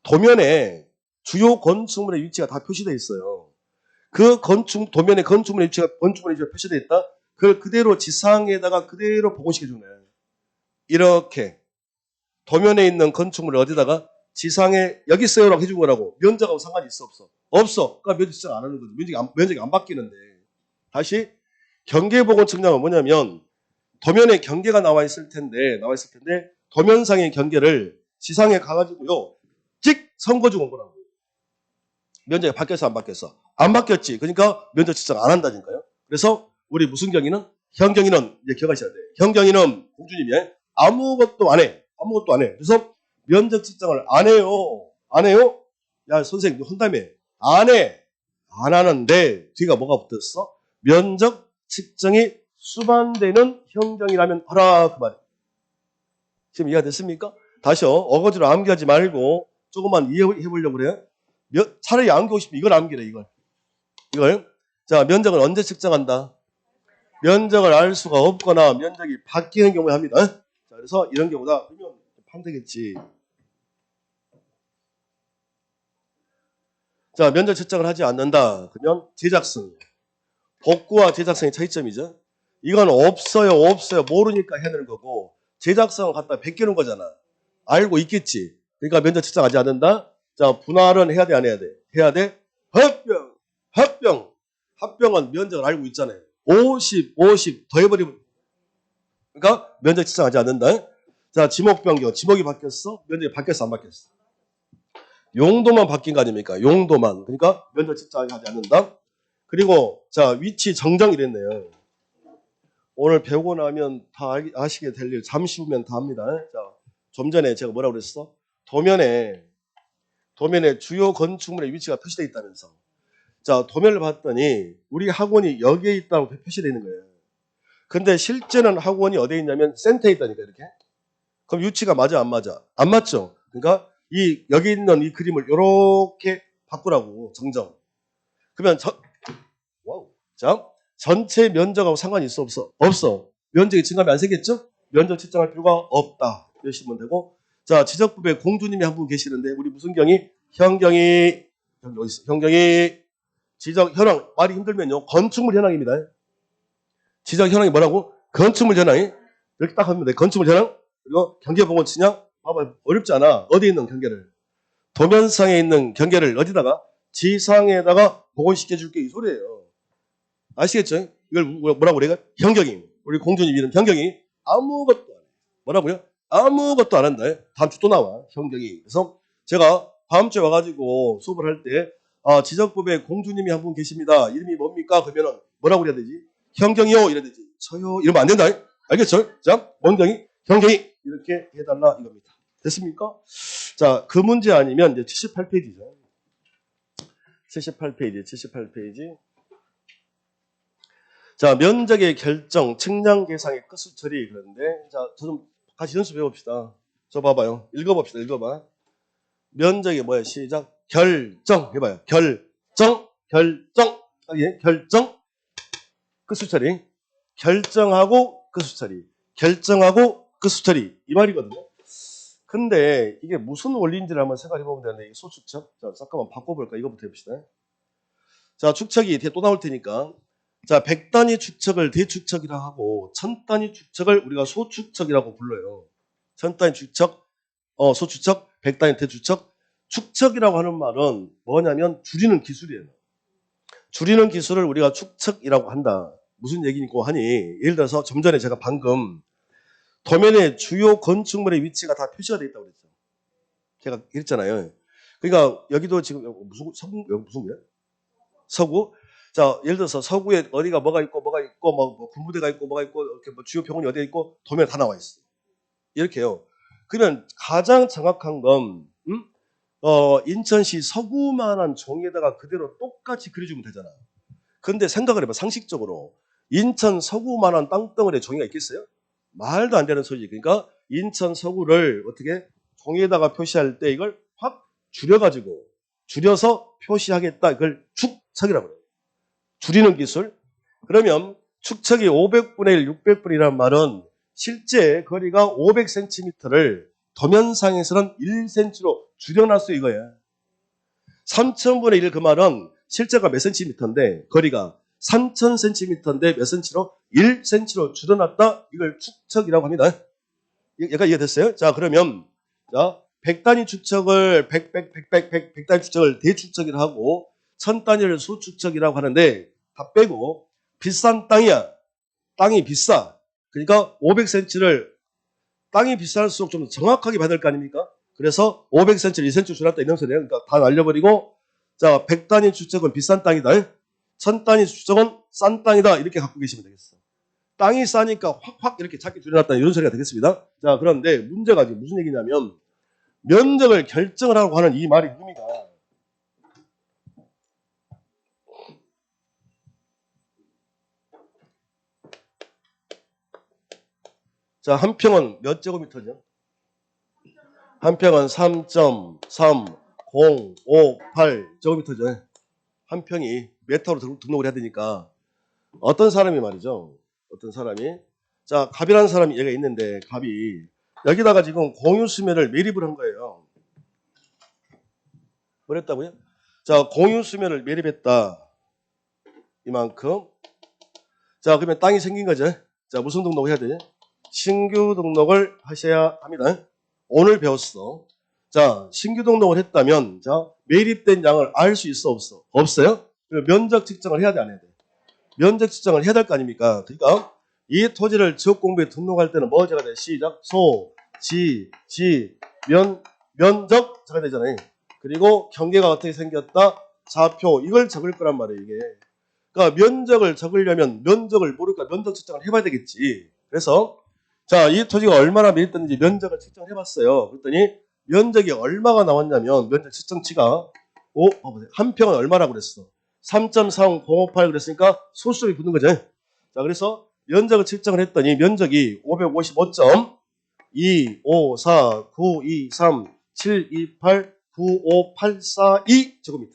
도면에 주요 건축물의 위치가 다 표시되어 있어요. 그 도면에 건축물의 위치가 표시되어 있다. 그걸 그대로 지상에다가 그대로 보고시켜 주는 거예요. 이렇게 도면에 있는 건축물을 어디다가 지상에 여기 있어요라고 해준 거라고. 면적하고 상관이 있어 없어? 없어. 그러니까 면적 측정 안 하는 거죠. 면적이 안 바뀌는데. 다시 경계복원 측량은 뭐냐면 도면에 경계가 나와 있을 텐데 도면상의 경계를 지상에 가가지고요 찍 선거 주고 온 거라고. 면적이 바뀌었어 안 바뀌었어? 안 바뀌었지. 그러니까 면적 측정 안 한다니까요. 그래서 우리 무슨 경위는? 현경이는 이제 기억하셔야 돼요. 현경이는 공주님이 아무것도 안 해. 아무것도 안 해. 그래서 면적 측정을 안 해요. 안 해요? 야 선생님 한다며. 안 해. 안 하는데 뒤가 뭐가 붙었어? 면적 측정이 수반되는 현경이라면 하라 그 말이에요. 지금 이해가 됐습니까? 다시요. 어거지로 암기하지 말고 조금만 이해해 보려고 그래요. 차라리 암기하고 싶으면 이걸 암기래 이걸. 자, 면적을 언제 측정한다? 면적을 알 수가 없거나 면적이 바뀌는 경우에 합니다. 자, 그래서 이런 경우다. 그러면 판되겠지. 자, 면적 측정을 하지 않는다. 그러면 제작성. 복구와 제작성의 차이점이죠. 이건 없어요. 모르니까 해내는 거고 제작성을 갖다 베끼는 거잖아. 알고 있겠지. 그러니까 면적 측정하지 않는다. 자, 분할은 해야 돼, 안 해야 돼? 해야 돼. 합병은 면적을 알고 있잖아요. 50 더해버리면 그러니까 면적 측정하지 않는다. 자, 지목 변경. 지목이 바뀌었어? 면적이 바뀌었어? 안 바뀌었어? 용도만 바뀐 거 아닙니까? 용도만. 그러니까 면적 측정하지 않는다. 그리고 자, 위치 정정 이랬네요. 오늘 배우고 나면 다 아시게 될 일 잠시 후면 다 합니다. 자, 좀 전에 제가 뭐라고 그랬어? 도면에 주요 건축물의 위치가 표시되어 있다면서. 자, 도면을 봤더니 우리 학원이 여기에 있다고 표시되어 있는 거예요. 근데 실제는 학원이 어디에 있냐면 센터에 있다니까 이렇게. 그럼 위치가 맞아 안 맞아? 안 맞죠. 그러니까 여기 있는 이 그림을 이렇게 바꾸라고 정정. 그러면 와우. 자, 전체 면적하고 상관이 있어 없어? 없어. 면적이 증가하면 안 생겼죠? 면적 측정할 필요가 없다. 이러시면 되고. 자, 지적부에 공주님이 한 분 계시는데 우리 무슨 경이? 현경이 여기 있어. 현경이 지적 현황 말이 힘들면요 건축물 현황입니다. 지적 현황이 뭐라고? 건축물 현황이 이렇게 딱 하면 돼. 건축물 현황 그리고 경계 보고 치냐? 봐봐 어렵지 않아. 어디 있는 경계를? 도면상에 있는 경계를 어디다가? 지상에다가 복원시켜 줄게 이 소리예요. 아시겠죠? 이걸 뭐라고 우리가? 현경이. 우리 공주님 이름 현경이 아무것도 안 해. 뭐라고요? 아무것도 안 한다. 다음 주 또 나와 현경이. 그래서 제가 다음 주에 와가지고 수업을 할 때 지적법에 공주님이 한 분 계십니다. 이름이 뭡니까? 그러면은 뭐라고 그래야 되지? 현경이요 이래야 되지. 저요 이러면 안 된다. 알겠죠? 자, 원경이 현경이 이렇게 해달라 이겁니다. 됐습니까? 자, 그 문제 아니면 이제 78페이지죠. 78페이지. 자, 면적의 결정, 측량 계상의 끝수 처리 그런데 자, 저 좀 같이 연습해 봅시다. 저 봐봐요. 읽어봅시다. 읽어봐. 면적이 뭐야? 시작. 결정 해봐요. 결정. 예, 결정. 끝수 처리. 결정하고 끝수 처리. 결정하고 끝수 처리. 이 말이거든요. 근데 이게 무슨 원리인지를 한번 생각해 보면 되는데, 이 소축척. 자, 잠깐만 바꿔볼까? 이거부터 해봅시다. 자, 축척이 뒤에 또 나올 테니까. 자, 100단위 축척을 대축척이라고 하고 1000단위 축척을 우리가 소축척이라고 불러요. 1000단위 축척, 소축척, 100단위 대축척. 축척이라고 하는 말은 뭐냐면 줄이는 기술이에요. 줄이는 기술을 우리가 축척이라고 한다. 무슨 얘기고 하니 예를 들어서 좀 전에 제가 방금 도면에 주요 건축물의 위치가 다 표시가 되어 있다고 그랬죠. 제가 그랬잖아요. 그러니까 여기도 지금 무슨 거야? 서구. 자, 예를 들어서 서구에 어디가 뭐가 있고 뭐 군부대가 있고 뭐가 있고 이렇게 뭐 주요 병원이 어디에 있고 도면에 다 나와 있어요. 이렇게요. 그러면 가장 정확한 건 인천시 서구만한 종이에다가 그대로 똑같이 그려주면 되잖아. 근데 생각을 해봐. 상식적으로 인천 서구만한 땅덩어리에 종이가 있겠어요? 말도 안 되는 소리지. 그러니까 인천 서구를 어떻게 종이에다가 표시할 때 이걸 확 줄여서 표시하겠다. 이걸 축척이라고 해요. 줄이는 기술. 그러면 축척이 500분의 1, 600분이라는 말은 실제 거리가 500cm를 도면상에서는 1cm로 줄여놨어 이거야. 3000분의 1 그 말은 실제가 몇 cm인데 거리가 3000cm인데 몇 cm로? 1cm로 줄여놨다. 이걸 축척이라고 합니다. 얘가 이해됐어요? 자, 그러면 자 100단위 축척을 100단위 축척을 대축척이라고 하고 1000단위를 소축척이라고 하는데 다 빼고 비싼 땅이야. 땅이 비싸. 그러니까 500cm를 땅이 비쌀수록 좀 정확하게 받을 거 아닙니까? 그래서 500cm를 2cm 줄였다 이런 소리예요. 그러니까 다 날려버리고 자 100단위 축척은 비싼 땅이다. 1000단위 축척은 싼 땅이다. 이렇게 갖고 계시면 되겠어. 땅이 싸니까 확 이렇게 작게 줄여놨다 이런 소리가 되겠습니다. 자, 그런데 문제가 지금 무슨 얘기냐면 면적을 결정을 하고 하는 이 말의 의미가 자, 한 평은 몇 제곱미터죠? 한 평은 3.3058 제곱미터죠. 한 평이 메터로 등록을 해야 되니까 어떤 사람이 말이죠. 어떤 사람이 자, 갑이라는 사람이 얘가 있는데 갑이 여기다가 지금 공유수면을 매립을 한 거예요. 뭐랬다고요? 자, 공유수면을 매립했다. 이만큼. 자, 그러면 땅이 생긴 거죠. 자, 무슨 등록을 해야 되냐? 신규 등록을 하셔야 합니다. 오늘 배웠어. 자, 신규 등록을 했다면 자, 매립된 양을 알 수 있어 없어? 없어요? 면적 측정을 해야 돼 안 해야 돼? 면적 측정을 해야 될 거 아닙니까? 그러니까 이 토지를 지역공부에 등록할 때는 뭐가 돼? 시작. 소, 지, 면적자가 되잖아요. 그리고 경계가 어떻게 생겼다? 좌표. 이걸 적을 거란 말이에요, 이게. 그러니까 면적을 적으려면 면적을 모르니까 면적 측정을 해봐야 되겠지. 그래서 자, 이 토지가 얼마나 밀도인지 면적을 측정을 해봤어요. 그랬더니 면적이 얼마가 나왔냐면 면적 측정치가 한 평은 얼마라고 그랬어? 3.3058 그랬으니까 소수점이 붙는 거죠. 자, 그래서 면적을 측정을 했더니 면적이 555.2549237289584 제곱미터.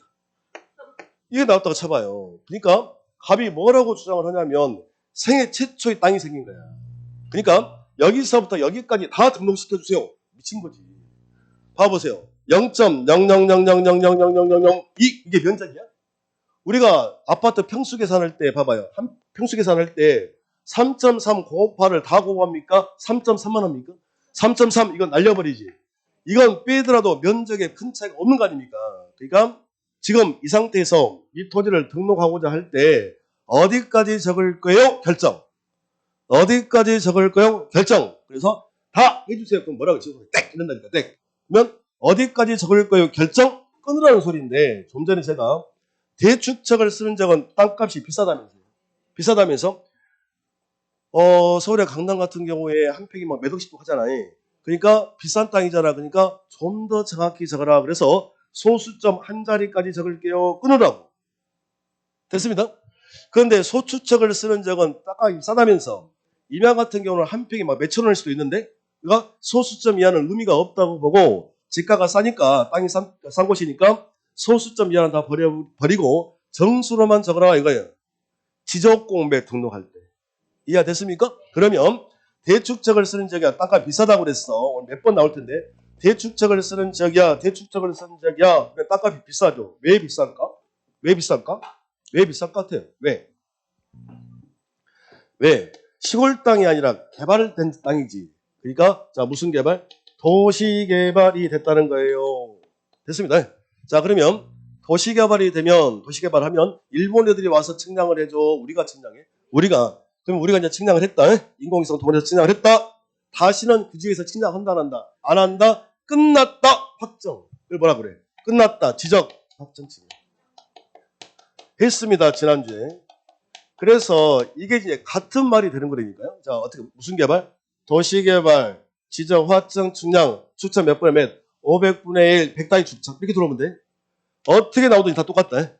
이게 나왔다고 쳐봐요. 그러니까 갑이 뭐라고 주장을 하냐면 생애 최초의 땅이 생긴 거야. 그러니까 여기서부터 여기까지 다 등록시켜주세요. 미친 거지. 봐보세요. 0.00000000002 이게 면적이야? 우리가 아파트 평수 계산할 때 봐봐요. 평수 계산할 때 3.308을 다 곱합니까? 3.3만 합니까? 3.3 이건 날려버리지. 이건 빼더라도 면적에 큰 차이가 없는 거 아닙니까? 그러니까 지금 이 상태에서 이 토지를 등록하고자 할 때 어디까지 적을 거예요? 결정. 어디까지 적을 거예요? 결정. 그래서 다 해주세요. 그럼 뭐라고 지금 땡 이런다니까 땡. 그러면 어디까지 적을 거예요? 결정 끊으라는 소리인데 좀 전에 제가 대축척을 쓰는 적은 땅값이 비싸다면서 서울의 강남 같은 경우에 한 평이 막 몇 억씩도 하잖아요. 그러니까 비싼 땅이잖아. 그러니까 좀 더 정확히 적어라. 그래서 소수점 한 자리까지 적을게요. 끊으라고. 됐습니다. 그런데 소추척을 쓰는 적은 땅값이 비싸다면서 임야 같은 경우는 한 평이 막 몇천 원일 수도 있는데 그러니까 소수점 이하는 의미가 없다고 보고 지가가 싸니까 땅이 싼 곳이니까 소수점 이하는 다 버리고 정수로만 적어라 이거예요. 지적공부에 등록할 때. 이해됐습니까? 그러면 대축척을 쓰는 적이야. 땅값 비싸다고 그랬어. 오늘 몇 번 나올 텐데 대축척을 쓰는 적이야. 땅값이 비싸죠. 왜 비쌀까? 왜 비쌀 것 같아요? 왜? 시골 땅이 아니라 개발된 땅이지. 그러니까 자 무슨 개발? 도시 개발이 됐다는 거예요. 됐습니다. 자 그러면 도시 개발하면 일본 애들이 와서 측량을 해줘. 우리가 측량해? 그럼 우리가 이제 측량을 했다. 인공위성 동원해서 측량을 했다. 다시는 그 지역에서 측량한다 안 한다? 안 한다. 끝났다. 확정. 그걸 뭐라 그래? 끝났다. 지적. 확정 측량. 했습니다. 지난주에. 그래서 이게 이제 같은 말이 되는 거라니까요. 자, 어떻게, 무슨 개발? 도시개발, 지적, 확정, 측량, 추천 몇 분의 몇? 500분의 1, 100단위 추천. 이렇게 들어오면 돼. 어떻게 나오든지 다 똑같다.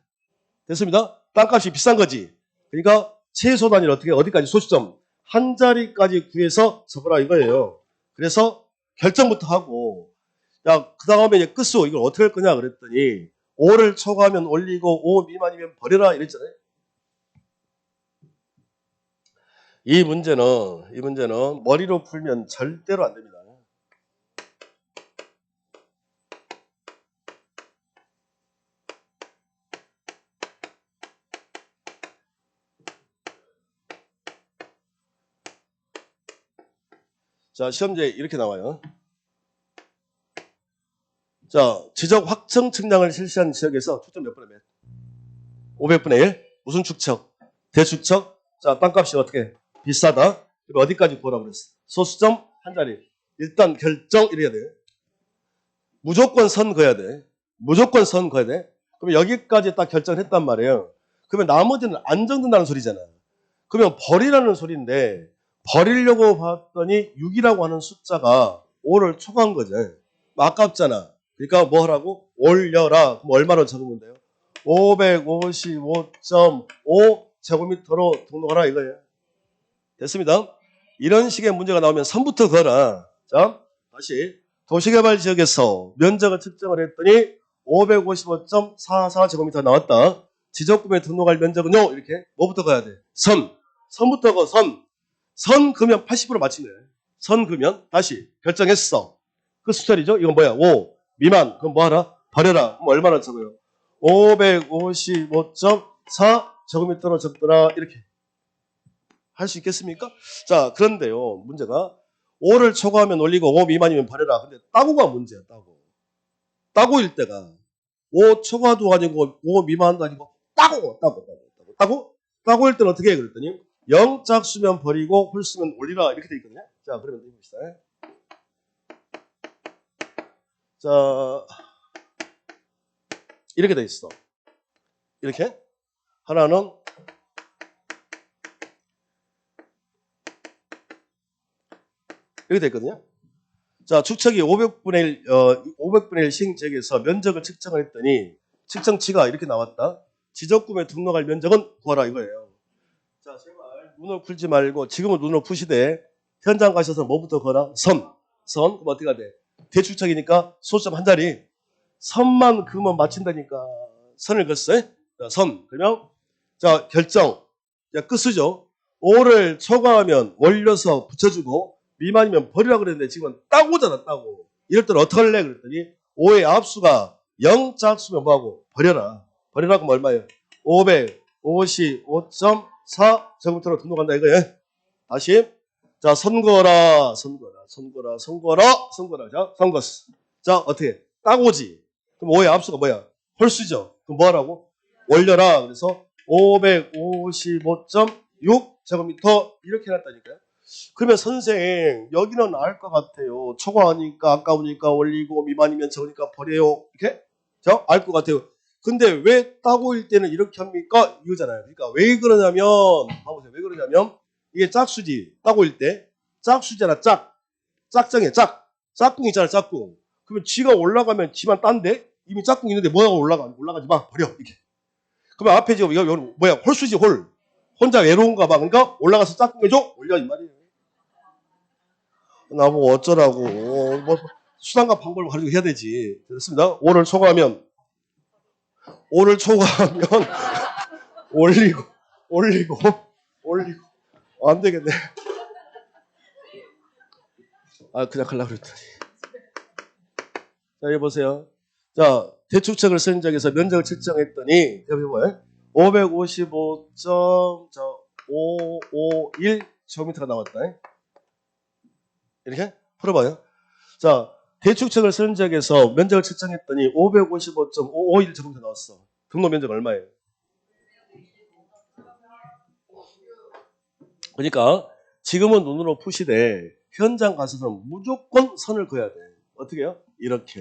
됐습니다. 땅값이 비싼 거지. 그러니까 최소 단위를 어디까지 소수점 한 자리까지 구해서 적으라 이거예요. 그래서 결정부터 하고, 야, 그 다음에 이제 끝수, 이걸 어떻게 할 거냐 그랬더니, 5를 초과하면 올리고 5 미만이면 버려라 이랬잖아요. 이 문제는 머리로 풀면 절대로 안 됩니다. 자, 시험지에 이렇게 나와요. 자, 지적 확정 측량을 실시한 지역에서 초점 몇 분의 몇? 500분의 1? 무슨 축척? 대축척? 자, 땅값이 어떻게? 비싸다. 그리고 어디까지 구하라고 그랬어? 소수점 한 자리. 일단 결정 이래야 돼. 무조건 선 그어야 돼. 그럼 여기까지 딱 결정했단 말이에요. 그러면 나머지는 안 정든다는 소리잖아. 그러면 버리라는 소리인데 버리려고 봤더니 6이라고 하는 숫자가 5를 초과한 거죠. 아깝잖아. 그러니까 뭐 하라고? 올려라. 그럼 얼마로 적으면 돼요? 555.5 제곱미터로 등록하라 이거예요. 됐습니다. 이런 식의 문제가 나오면 선부터 그어라. 자, 다시 도시개발 지역에서 면적을 측정을 했더니 555.44 제곱미터 나왔다. 지적구에 등록할 면적은요. 이렇게 뭐부터 가야 돼? 선부터 그 선 그으면 80% 맞추네. 선 그으면 다시 결정했어. 그 수철이죠. 이건 뭐야? 5 미만. 그럼 뭐하라? 버려라. 그럼 얼마나 적어요? 555.4 제곱미터로 적더라. 이렇게 할 수 있겠습니까? 자, 그런데요. 문제가 5를 초과하면 올리고 5 미만이면 버려라. 근데 따고가 문제야. 따고일 때가 5 초과도 아니고 5 미만도 아니고 따고일 때는 어떻게 해? 그랬더니 0짝수면 버리고 홀수면 올리라 이렇게 돼 있거든요. 자, 그러면 해봅시다. 자, 이렇게 돼 있어. 이렇게 하나는 이렇게 돼 있거든요. 자, 축척이 500분의 1, 500분의 1 시행지역에서 면적을 측정을 했더니 측정치가 이렇게 나왔다. 지적구에 등록할 면적은 구하라 이거예요. 자, 제발 눈을 풀지 말고 지금은 눈을 푸시되 현장 가셔서 뭐부터 거라? 선. 그럼 어떻게 해야 돼? 대축척이니까 소수점 한 자리. 선만 그으면 맞춘다니까. 선을 그었어요. 자, 선. 그러면 자, 결정. 자, 끝이죠. 5를 초과하면 올려서 붙여주고 미만이면 버리라 그랬는데 지금은 따고잖아, 따고. 이럴 때는 어떻게 할래? 그랬더니 5의 앞수가 0짝수면 뭐하고? 버려라. 버리라 그러면 얼마예요? 555.4 제곱미터로 등록한다 이거예요. 다시. 자, 선거라. 자, 선거스. 자, 어떻게? 따고지. 그럼 5의 앞수가 뭐야? 홀수죠. 그럼 뭐 하라고? 올려라. 그래서 555.6 제곱미터 이렇게 해놨다니까요. 그러면 선생 여기는 알 것 같아요. 초과하니까 아까우니까 올리고 미만이면 적으니까 버려요. 이렇게? 자, 알 것 같아요. 근데 왜 따고일 때는 이렇게 합니까? 이거잖아요. 그러니까 왜 그러냐면 봐보세요. 왜 그러냐면 이게 짝수지. 따고일 때 짝수잖아. 짝정이야. 짝꿍 있잖아. 짝꿍. 그러면 지가 올라가면 지만 딴데 이미 짝꿍 있는데 뭐하고 올라가지 마. 버려. 이렇게. 그러면 앞에 지금 이거 뭐야? 홀수지 홀. 혼자 외로운가 봐. 그러니까 올라가서 짝꿍 해줘. 올려 이 말이에요. 나보고 어쩌라고. 뭐 수단과 방법을 가지고 해야 되지. 됐습니다. 5를 초과하면 올리고 안 되겠네. 아, 그냥 하려고 그랬더니. 자, 여기 보세요. 자, 대축척을 쓴 적에서 면적을 측정했더니 여기 뭐예요? 555.551 제곱미터가 나왔다. 이렇게 풀어봐요. 자, 대축척을 쓴 적에서 면적을 측정했더니 555.551 제곱미터 나왔어. 등록 면적 얼마예요? 그러니까 지금은 눈으로 푸시되 현장 가서는 무조건 선을 그어야 돼. 어떻게 해요? 이렇게.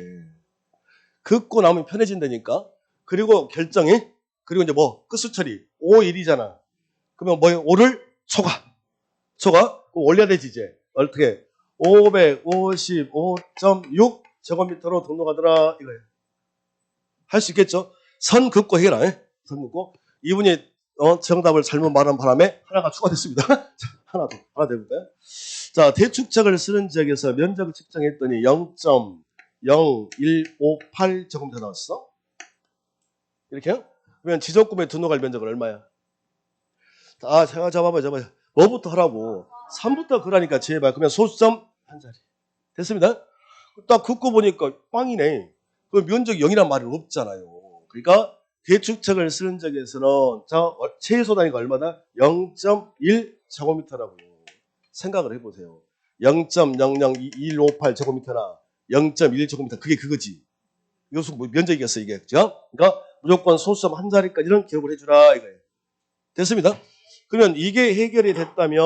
긋고 나면 편해진다니까. 그리고 결정이 그리고 이제 뭐 끝수 처리 5일이잖아. 그러면 뭐예요? 5를 초과 올려야 되지 이제. 어떻게? 555.6 제곱미터로 등록하더라 이거예요. 할 수 있겠죠? 선 긋고 해라. 선 긋고 이분이 정답을 잘못 말한 바람에 하나가 추가됐습니다. 하나 더 해볼까요? 자, 대축척을 쓰는 지역에서 면적을 측정했더니 0.0158 제곱미터 나왔어. 이렇게요? 그러면 지적구에 등록할 면적은 얼마야? 아, 제가 잡아봐요. 뭐부터 하라고? 3부터 그러니까 제발. 그러면 소수점 한 자리. 됐습니다. 딱 긋고 보니까 빵이네. 그 면적이 0이란 말은 없잖아요. 그러니까 대축척을 쓰는 적에서는 최소 단위가 얼마다? 0.1 제곱미터라고 생각을 해보세요. 0.00258 제곱미터나 0.1 제곱미터 그게 그거지. 이것은 뭐 면적이겠어 이게. 그죠? 그러니까 무조건 소수점 한 자리까지는 기록을 해주라 이거예요. 됐습니다. 그러면 이게 해결이 됐다면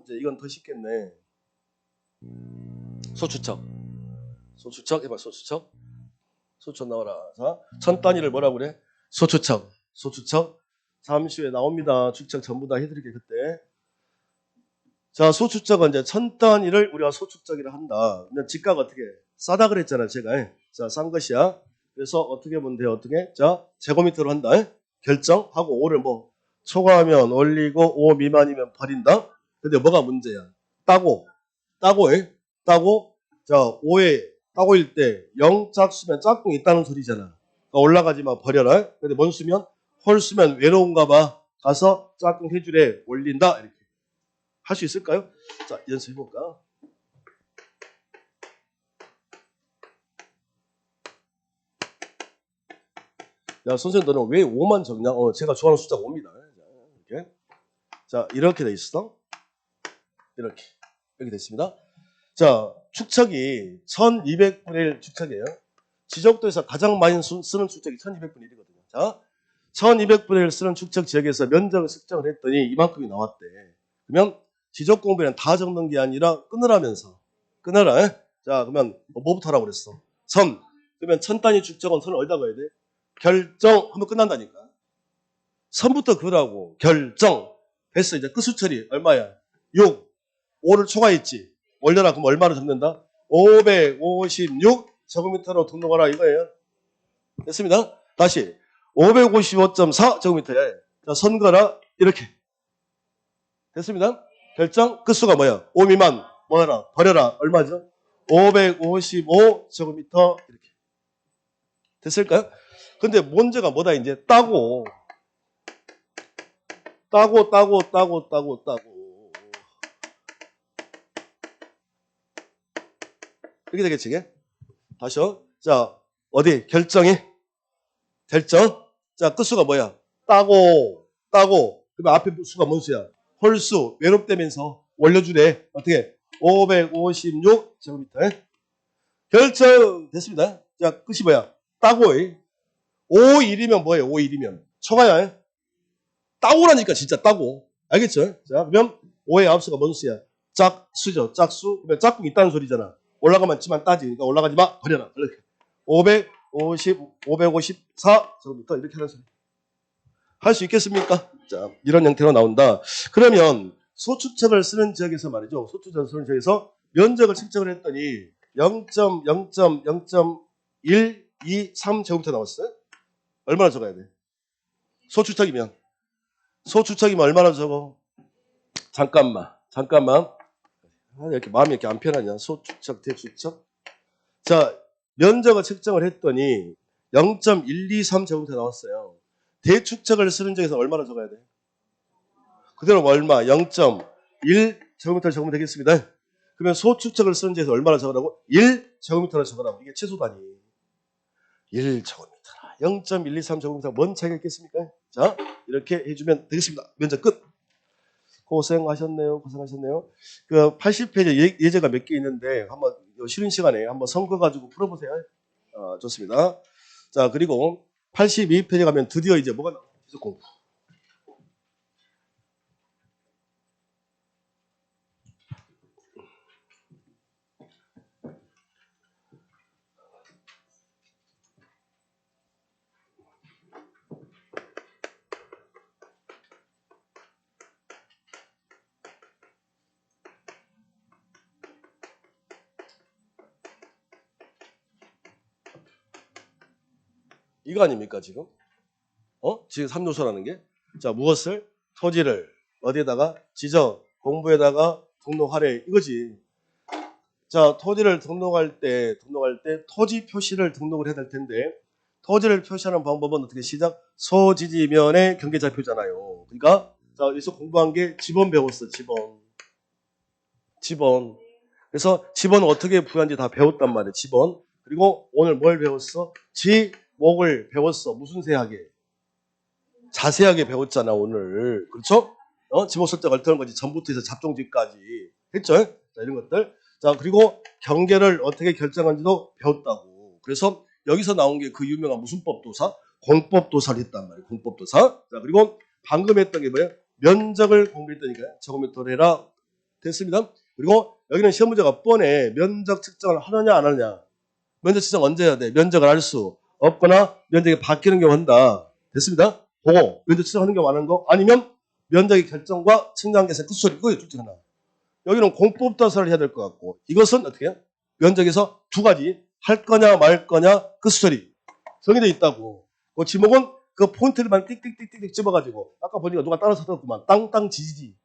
이제 이건 더 쉽겠네. 소추척 해봐. 소추척 나와라. 자, 천 단위를 뭐라고 그래? 소추척. 잠시 후에 나옵니다. 축척 전부 다 해드릴게 그때. 자, 소추척은 이제 천 단위를 우리가 소추척이라 한다. 그러면 집값 어떻게? 싸다 그랬잖아 제가. 자, 싼 것이야. 그래서 어떻게 보면 돼요? 어떻게? 자, 제곱미터로 한다. 결정하고 5를 뭐 초과하면 올리고 5 미만이면 버린다. 근데 뭐가 문제야? 따고 자, 5에 따고일 때 0짝수면 짝꿍이 있다는 소리잖아. 그러니까 올라가지 마 버려라. 근데 뭔 수면? 홀 수면 외로운가 봐. 가서 짝꿍 해주래. 올린다. 이렇게. 할 수 있을까요? 자, 연습해볼까? 야, 선생님 너는 왜 5만 적냐? 제가 좋아하는 숫자가 5입니다. 이렇게. 자, 이렇게 돼 있어. 이렇게 됐습니다. 자, 축척이 1200분의 1 축척이에요. 지적도에서 가장 많이 쓰는 축척이 1200분의 1이거든요. 자, 1200분의 1 쓰는 축척 지역에서 면적을 측정을 했더니 이만큼이 나왔대. 그러면 지적 공부는 다 적는 게 아니라 끊으라면서. 끊어라. 자, 그러면 뭐부터 하라고 그랬어? 선. 그러면 천 단위 축적은 선을 어디다 넣어야 돼? 결정 하면 끝난다니까. 선부터 그으라고. 결정. 됐어. 이제 끝수 처리. 얼마야? 6. 5를 초과했지. 올려라. 그럼 얼마로 적는다? 556제곱미터로 등록하라 이거예요. 됐습니다. 다시 555.4제곱미터야. 자, 선 그어라. 이렇게. 됐습니다. 결정. 끝수가 뭐야? 5 미만. 뭐라? 버려라. 얼마죠? 555제곱미터 이렇게. 됐을까요? 근데 문제가 뭐다 이제 따고 이렇게 되겠지 이게? 다시요. 자, 어디 결정이? 결정. 자, 끝수가 뭐야? 따고 그러면 앞에 수가 뭔 수야? 홀수 외롭되면서 올려주래. 어떻게? 556제곱미터. 결정 됐습니다. 자, 끝이 뭐야? 따고 5일이면 뭐예요? 5일이면 초과야. 따고라니까 진짜 따고. 알겠죠? 자, 그러면 5의 앞수가 뭔 수야? 짝수죠. 짝수. 그러면 짝꿍 있다는 소리잖아. 올라가면 지만 따지. 그러니까 올라가지 마. 버려라. 이렇게. 554제곱미터 이렇게 하는 소리. 할 수 있겠습니까? 자, 이런 형태로 나온다. 그러면 소축척을 쓰는 지역에서 말이죠. 소축척을 쓰는 지역에서 면적을 측정을 했더니 0.0.123제곱미터 나왔어요. 얼마나 적어야 돼? 소축척이면 얼마나 적어? 잠깐만. 이렇게 마음이 이렇게 안 편하냐? 소축척, 대축척. 자, 면적을 측정을 했더니 0.123제곱미터 나왔어요. 대축척을 쓰는 지역에서 얼마나 적어야 돼? 그대로 얼마? 0.1제곱미터 적으면 되겠습니다. 그러면 소축척을 쓰는 지역에서 얼마나 적으라고? 1제곱미터를 적으라고. 이게 최소 단위. 1제곱미터. 0.123제곱미터 뭔 차이가 있겠습니까? 자, 이렇게 해주면 되겠습니다. 면적 끝. 고생하셨네요. 그 80페이지 예제가 몇 개 있는데 한번 쉬는 시간에 한번 섞어가지고 풀어보세요. 좋습니다. 자, 그리고 82페이지 가면 드디어 이제 뭐가 나와요? 지적 공부. 이거 아닙니까 지금? 지금 3요소라는 게? 자, 무엇을? 토지를 어디에다가? 지적, 공부에다가 등록하래. 이거지. 자, 토지를 등록할 때 토지 표시를 등록을 해야 될 텐데 토지를 표시하는 방법은 어떻게 시작? 소지지면의 경계좌표잖아요. 그러니까 자, 여기서 공부한 게 지번 배웠어. 지번. 그래서 지번을 어떻게 부여한지 다 배웠단 말이에요. 지번. 그리고 오늘 뭘 배웠어? 지목을 배웠어. 무슨 세하게? 자세하게 배웠잖아 오늘. 그렇죠? 지목 설정 어떤 거지? 전부터 해서 잡종지까지 했죠? 자, 이런 것들. 자, 그리고 경계를 어떻게 결정하는지도 배웠다고. 그래서 여기서 나온 게 그 유명한 무슨 법도사? 공법도사를 했단 말이에요. 공법도사. 자, 그리고 방금 했던 게 뭐예요? 면적을 공부했다니까요. 제곱미터를 해라. 됐습니다. 그리고 여기는 시험 문제가 뻔해. 면적 측정을 하느냐 안 하느냐. 면적 측정 언제 해야 돼? 면적을 알 수 없거나 면적이 바뀌는 경우 한다. 됐습니다. 보고 면적 측정하는 경우 안 하는 거 아니면 면적의 결정과 측량계산 끝소리 이거예요. 둘 중 하나. 여기는 공법도사를 해야 될 것 같고 이것은 어떻게 해요? 면적에서 두 가지 할 거냐 말 거냐 끝소리 정해져 있다고. 그 지목은 그 포인트를만 띡띡띡띡 집어가지고 아까 보니까 누가 따라서 썼구만. 땅땅 지지지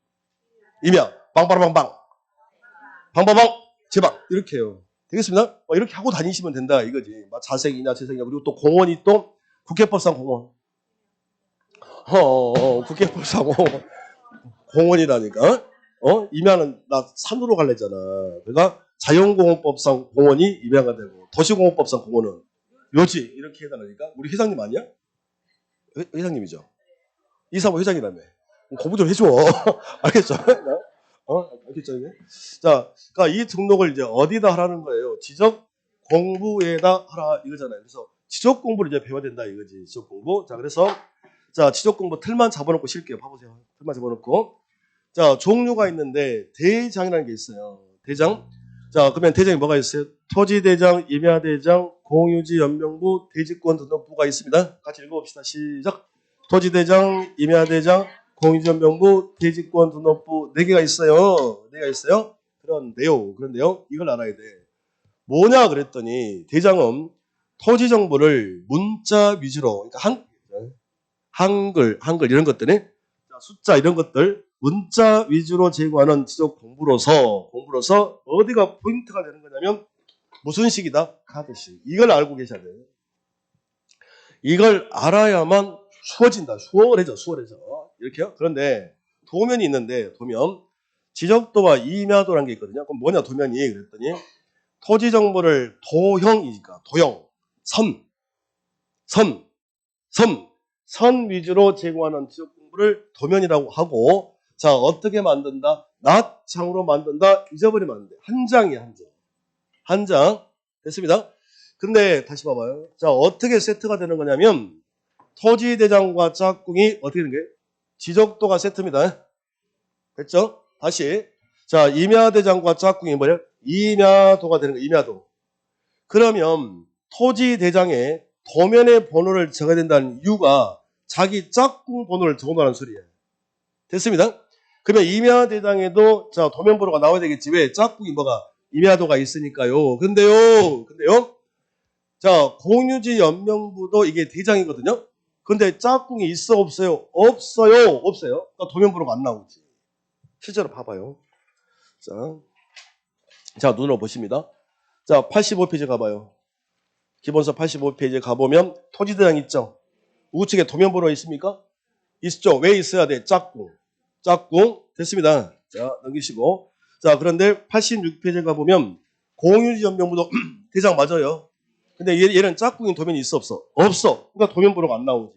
이면 방바라방방 방바방 제방 이렇게 해요. 되겠습니다. 이렇게 하고 다니시면 된다 이거지. 자생이냐 재생이냐. 그리고 또 공원이 또 국회법상 공원. 국회법상 공원이라니까. 임야는 나 산으로 갈래잖아. 그러니까 자연공원법상 공원이 임야가 되고 도시공원법상 공원은 요지 이렇게 해달라니까. 우리 회장님 아니야? 회장님이죠. 이사모 회장이라며. 공부 좀 해줘. 알겠죠? 알겠죠? 자, 그러니까 이 등록을 이제 어디다 하라는 거예요? 지적 공부에다 하라 이거잖아요. 그래서 지적 공부를 이제 배워야 된다 이거지. 지적 공부. 자, 그래서 자, 지적공부 틀만 잡아놓고 쉴게요. 봐보세요. 틀만 잡아놓고. 자, 종류가 있는데 대장이라는 게 있어요. 대장. 자, 그러면 대장이 뭐가 있어요? 토지대장, 임야대장, 공유지 연명부, 대지권 등록부가 있습니다. 같이 읽어봅시다. 시작. 토지대장, 임야대장, 공유지 연명부, 대지권 등록부 4개가 있어요. 4개가 있어요. 그런데요. 이걸 알아야 돼. 뭐냐 그랬더니 대장은 토지 정보를 문자 위주로, 그러니까 한글 이런 것들이 숫자 이런 것들 문자 위주로 제공하는 지적 공부로서 어디가 포인트가 되는 거냐면 무슨 식이다? 카드식. 이걸 알고 계셔야 돼요. 이걸 알아야만 수월해져. 이렇게요. 그런데 도면이 있는데 도면 지적도와 임야도라는 게 있거든요. 그럼 뭐냐 도면이 그랬더니 토지 정보를 도형이니까 도형 선 위주로 제공하는 지적 공부를 도면이라고 하고, 자, 어떻게 만든다? 낱장으로 만든다. 잊어버리면 안 돼. 한 장이야, 한 장. 됐습니다. 근데 다시 봐봐요. 자, 어떻게 세트가 되는 거냐면 토지대장과 짝꿍이 어떻게 되는 거예요? 지적도가 세트입니다. 됐죠? 다시. 자, 임야대장과 짝꿍이 뭐예요? 임야도가 되는 거예요. 임야도. 그러면 토지대장에 도면의 번호를 적어야 된다는 이유가 자기 짝꿍 번호를 적어놓으라는 소리예요. 됐습니다. 그러면 임야대장에도 자 도면 번호가 나와야 되겠지. 왜? 짝꿍이 뭐가? 임야도가 있으니까요. 근데요. 자, 공유지 연명부도 이게 대장이거든요. 근데 짝꿍이 있어 없어요? 없어요. 그러니까 도면 번호가 안 나오지. 실제로 봐봐요. 자, 눈으로 보십니다. 자, 85페이지 가봐요. 기본서 85페이지에 가보면 토지대장 있죠? 우측에 도면번호 있습니까? 있죠? 왜 있어야 돼? 짝꿍. 됐습니다. 자, 넘기시고. 자, 그런데 86페이지에 가보면 공유지 연명부도 대장 맞아요. 근데 얘는 짝꿍인 도면이 있어 없어? 없어. 그러니까 도면번호가 안 나오지.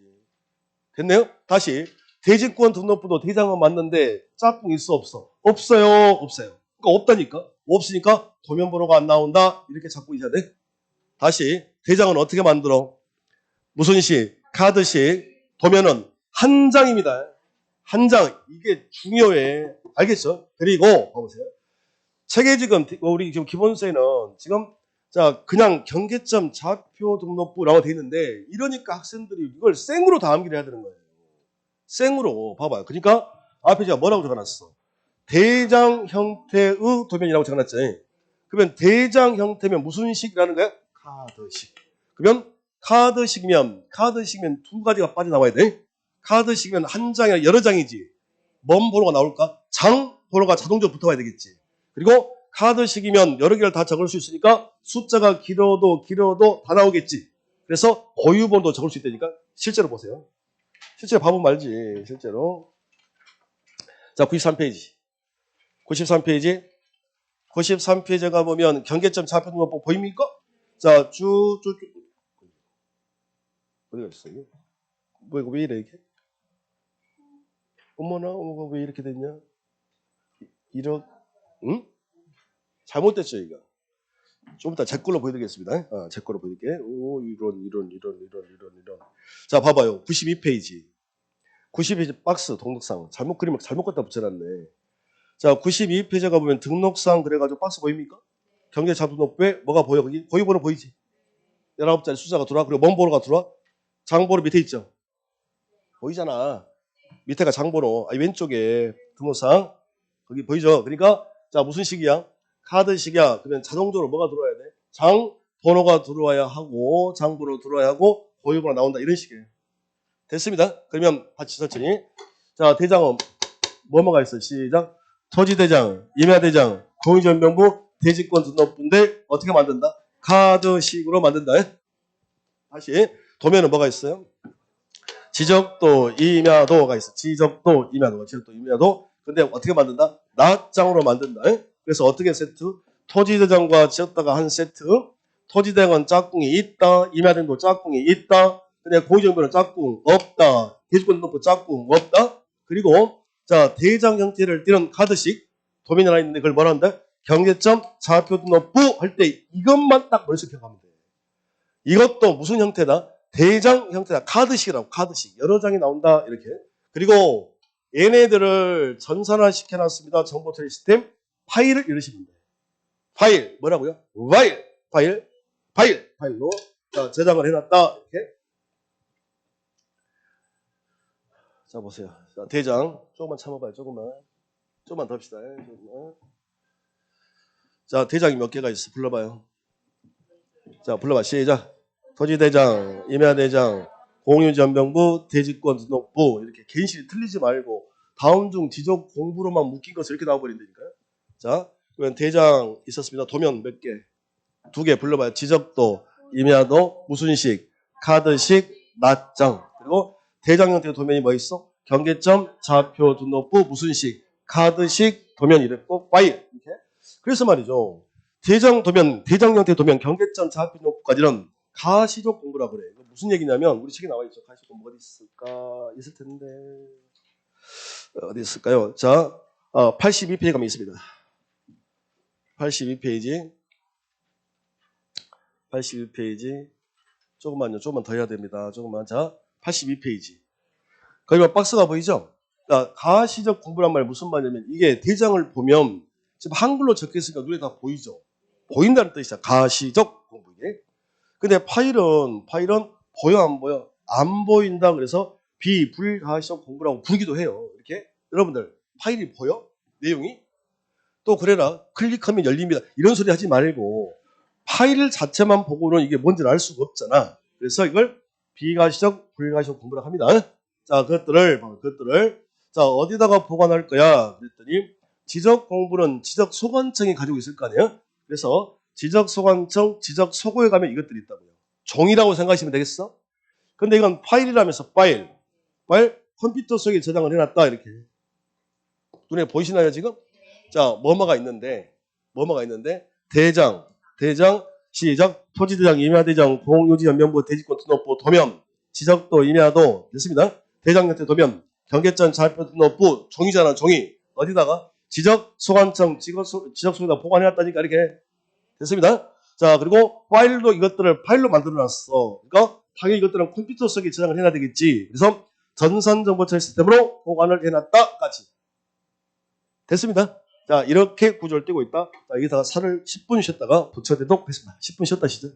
됐네요? 다시. 대지권 등록부도 대장은 맞는데 짝꿍 있어 없어? 없어요. 그러니까 없다니까. 없으니까 도면번호가 안 나온다. 이렇게 잡고 있어야 돼. 다시. 대장은 어떻게 만들어? 무슨 식? 카드식. 도면은 한 장입니다. 한 장. 이게 중요해. 알겠죠? 그리고 봐보세요. 책에 지금 우리 지금 기본서에는 지금 자 그냥 경계점 좌표 등록부라고 돼 있는데 이러니까 학생들이 이걸 생으로 다 암기를 해야 되는 거예요. 생으로 봐봐요. 그러니까 앞에 제가 뭐라고 적어놨어? 대장 형태의 도면이라고 적어놨죠. 그러면 대장 형태면 무슨 식이라는 거야? 카드식. 그러면 카드식이면 두 가지가 빠져나와야 돼. 카드식이면 한 장이나 여러 장이지. 뭔 번호가 나올까? 장 번호가 자동적으로 붙어봐야 되겠지. 그리고 카드식이면 여러 개를 다 적을 수 있으니까 숫자가 길어도 다 나오겠지. 그래서 고유번호도 적을 수 있다니까. 실제로 보세요. 실제로 봐보면 알지. 실제로. 자, 93페이지. 93페이지에 가보면 경계점 좌표 등록부 보입니까? 자, 쭉. 어디가 있어, 이게? 뭐, 이거 왜 이래, 이게? 어머나, 왜 이렇게 됐냐? 응? 잘못됐죠, 이거. 좀 이따 제 걸로 보여드리겠습니다. 제 걸로 보여드릴게. 오, 이런. 자, 봐봐요. 92페이지. 92페이지 박스, 동영상. 그림을 잘못 갖다 붙여놨네. 자, 92페이지에 가보면 등록상 그래가지고 박스 보입니까? 경제 자동록부에 뭐가 보여? 거기 고유번호 보이지? 19자리 숫자가 들어와. 그리고 뭔 번호가 들어와? 장번호 밑에 있죠? 보이잖아. 밑에가 장번호. 왼쪽에 등록상. 거기 보이죠? 그러니까 자 무슨 식이야? 카드식이야. 그러면 자동적으로 뭐가 들어와야 돼? 장번호가 들어와야 하고 장번호 들어와야 하고 고유번호 나온다. 이런 식이에요. 됐습니다. 그러면 같이 천천히. 자, 대장은 뭐가 있어? 시작. 토지대장, 임야대장, 공유지연명부, 대지권 등록부인데 어떻게 만든다? 카드식으로 만든다. 다시 도면은 뭐가 있어요? 지적도, 임야도가 있어. 지적도, 임야도. 근데 어떻게 만든다? 낱장으로 만든다. 그래서 어떻게 세트? 토지대장과 지었다가 한 세트. 토지대장은 짝꿍이 있다. 임야대장도 짝꿍이 있다. 근데 공유지연명부는 짝꿍 없다. 대지권 등록부 짝꿍 없다. 그리고 자 대장 형태를 띠는 카드식 도면이 하나 있는데 그걸 뭐라 한다? 경계점 좌표 등록부 할 때 이것만 딱 머릿속에 기억하면 돼. 이것도 무슨 형태다? 대장 형태다. 카드식이라고, 카드식. 여러 장이 나온다. 이렇게. 그리고 얘네들을 전산화 시켜놨습니다. 정보 처리 시스템. 파일을 이러시면 돼요. 파일. 뭐라고요? 파일로 자, 저장을 해놨다. 이렇게. 자, 보세요. 자, 대장. 조금만 참아봐요. 조금만 더 합시다. 조금만. 자, 대장이 몇 개가 있어? 불러봐요. 자, 불러봐. 시작. 토지대장, 임야대장, 공유전병부, 대지권 등록부. 이렇게 개인실이 틀리지 말고 다음 중 지적 공부로만 묶인 것을 이렇게 나와버린다니까요. 자, 그러면 대장 있었습니다. 도면 몇 개? 2개 불러봐요. 지적도, 임야도, 무순식, 카드식, 낱장. 그리고 대장 형태의 도면이 뭐 있어? 경계점, 좌표, 등록부, 무순식, 카드식, 도면 이랬고, 파일. 이렇게. 그래서 말이죠. 대장 도면, 대장 형태의 도면, 경계점, 좌표, 등록부까지는 가시적 공부라고 그래. 이거 무슨 얘기냐면, 우리 책에 나와 있죠. 가시적 공부 어디 있을까? 있을 텐데. 어디 있을까요? 자, 82페이지 가면 있습니다. 82페이지. 82페이지. 조금만 더 해야 됩니다. 조금만. 자, 82페이지. 거기 뭐 박스가 보이죠? 그러니까 가시적 공부란 말이 무슨 말이냐면 이게 대장을 보면 지금 한글로 적혀 있으니까 눈에 다 보이죠? 보인다는 뜻이야. 가시적 공부 이게. 근데 파일은 보여 안 보여? 안 보인다. 그래서 비불가시적 공부라고 부르기도 해요. 이렇게. 여러분들 파일이 보여? 내용이? 또 그래라. 클릭하면 열립니다. 이런 소리 하지 말고 파일 자체만 보고는 이게 뭔지를 알 수가 없잖아. 그래서 이걸 비가시적, 불가시적 공부라고 합니다. 자, 그것들을 자, 어디다가 보관할 거야? 그랬더니 지적 공부는 지적 소관청이 가지고 있을 거 아니에요? 그래서 지적 소관청, 지적 소고에 가면 이것들이 있다고요. 종이라고 생각하시면 되겠어? 근데 이건 파일이라면서 파일 컴퓨터 속에 저장을 해놨다 이렇게. 눈에 보이시나요 지금? 자, 뭐뭐가 있는데 대장, 시작, 토지대장, 임야대장, 공유지, 연면부, 대지권, 등록부, 도면, 지적도, 임야도 됐습니다. 대장 형태 도면, 경계점, 좌표, 등록부, 종이잖아, 종이. 어디다가? 지적, 소관청, 지적 소에다 보관해놨다니까 이렇게 됐습니다. 자, 그리고 파일도 이것들을 파일로 만들어놨어. 그러니까 당연히 이것들은 컴퓨터 속에 저장을 해놔야 되겠지. 그래서 전산정보처리 시스템으로 보관을 해놨다까지. 됐습니다. 자, 이렇게 구조를 띄고 있다. 자, 여기다가 살을 10분 쉬었다가 부처되도록 했습니다. 10분 쉬었다 시죠.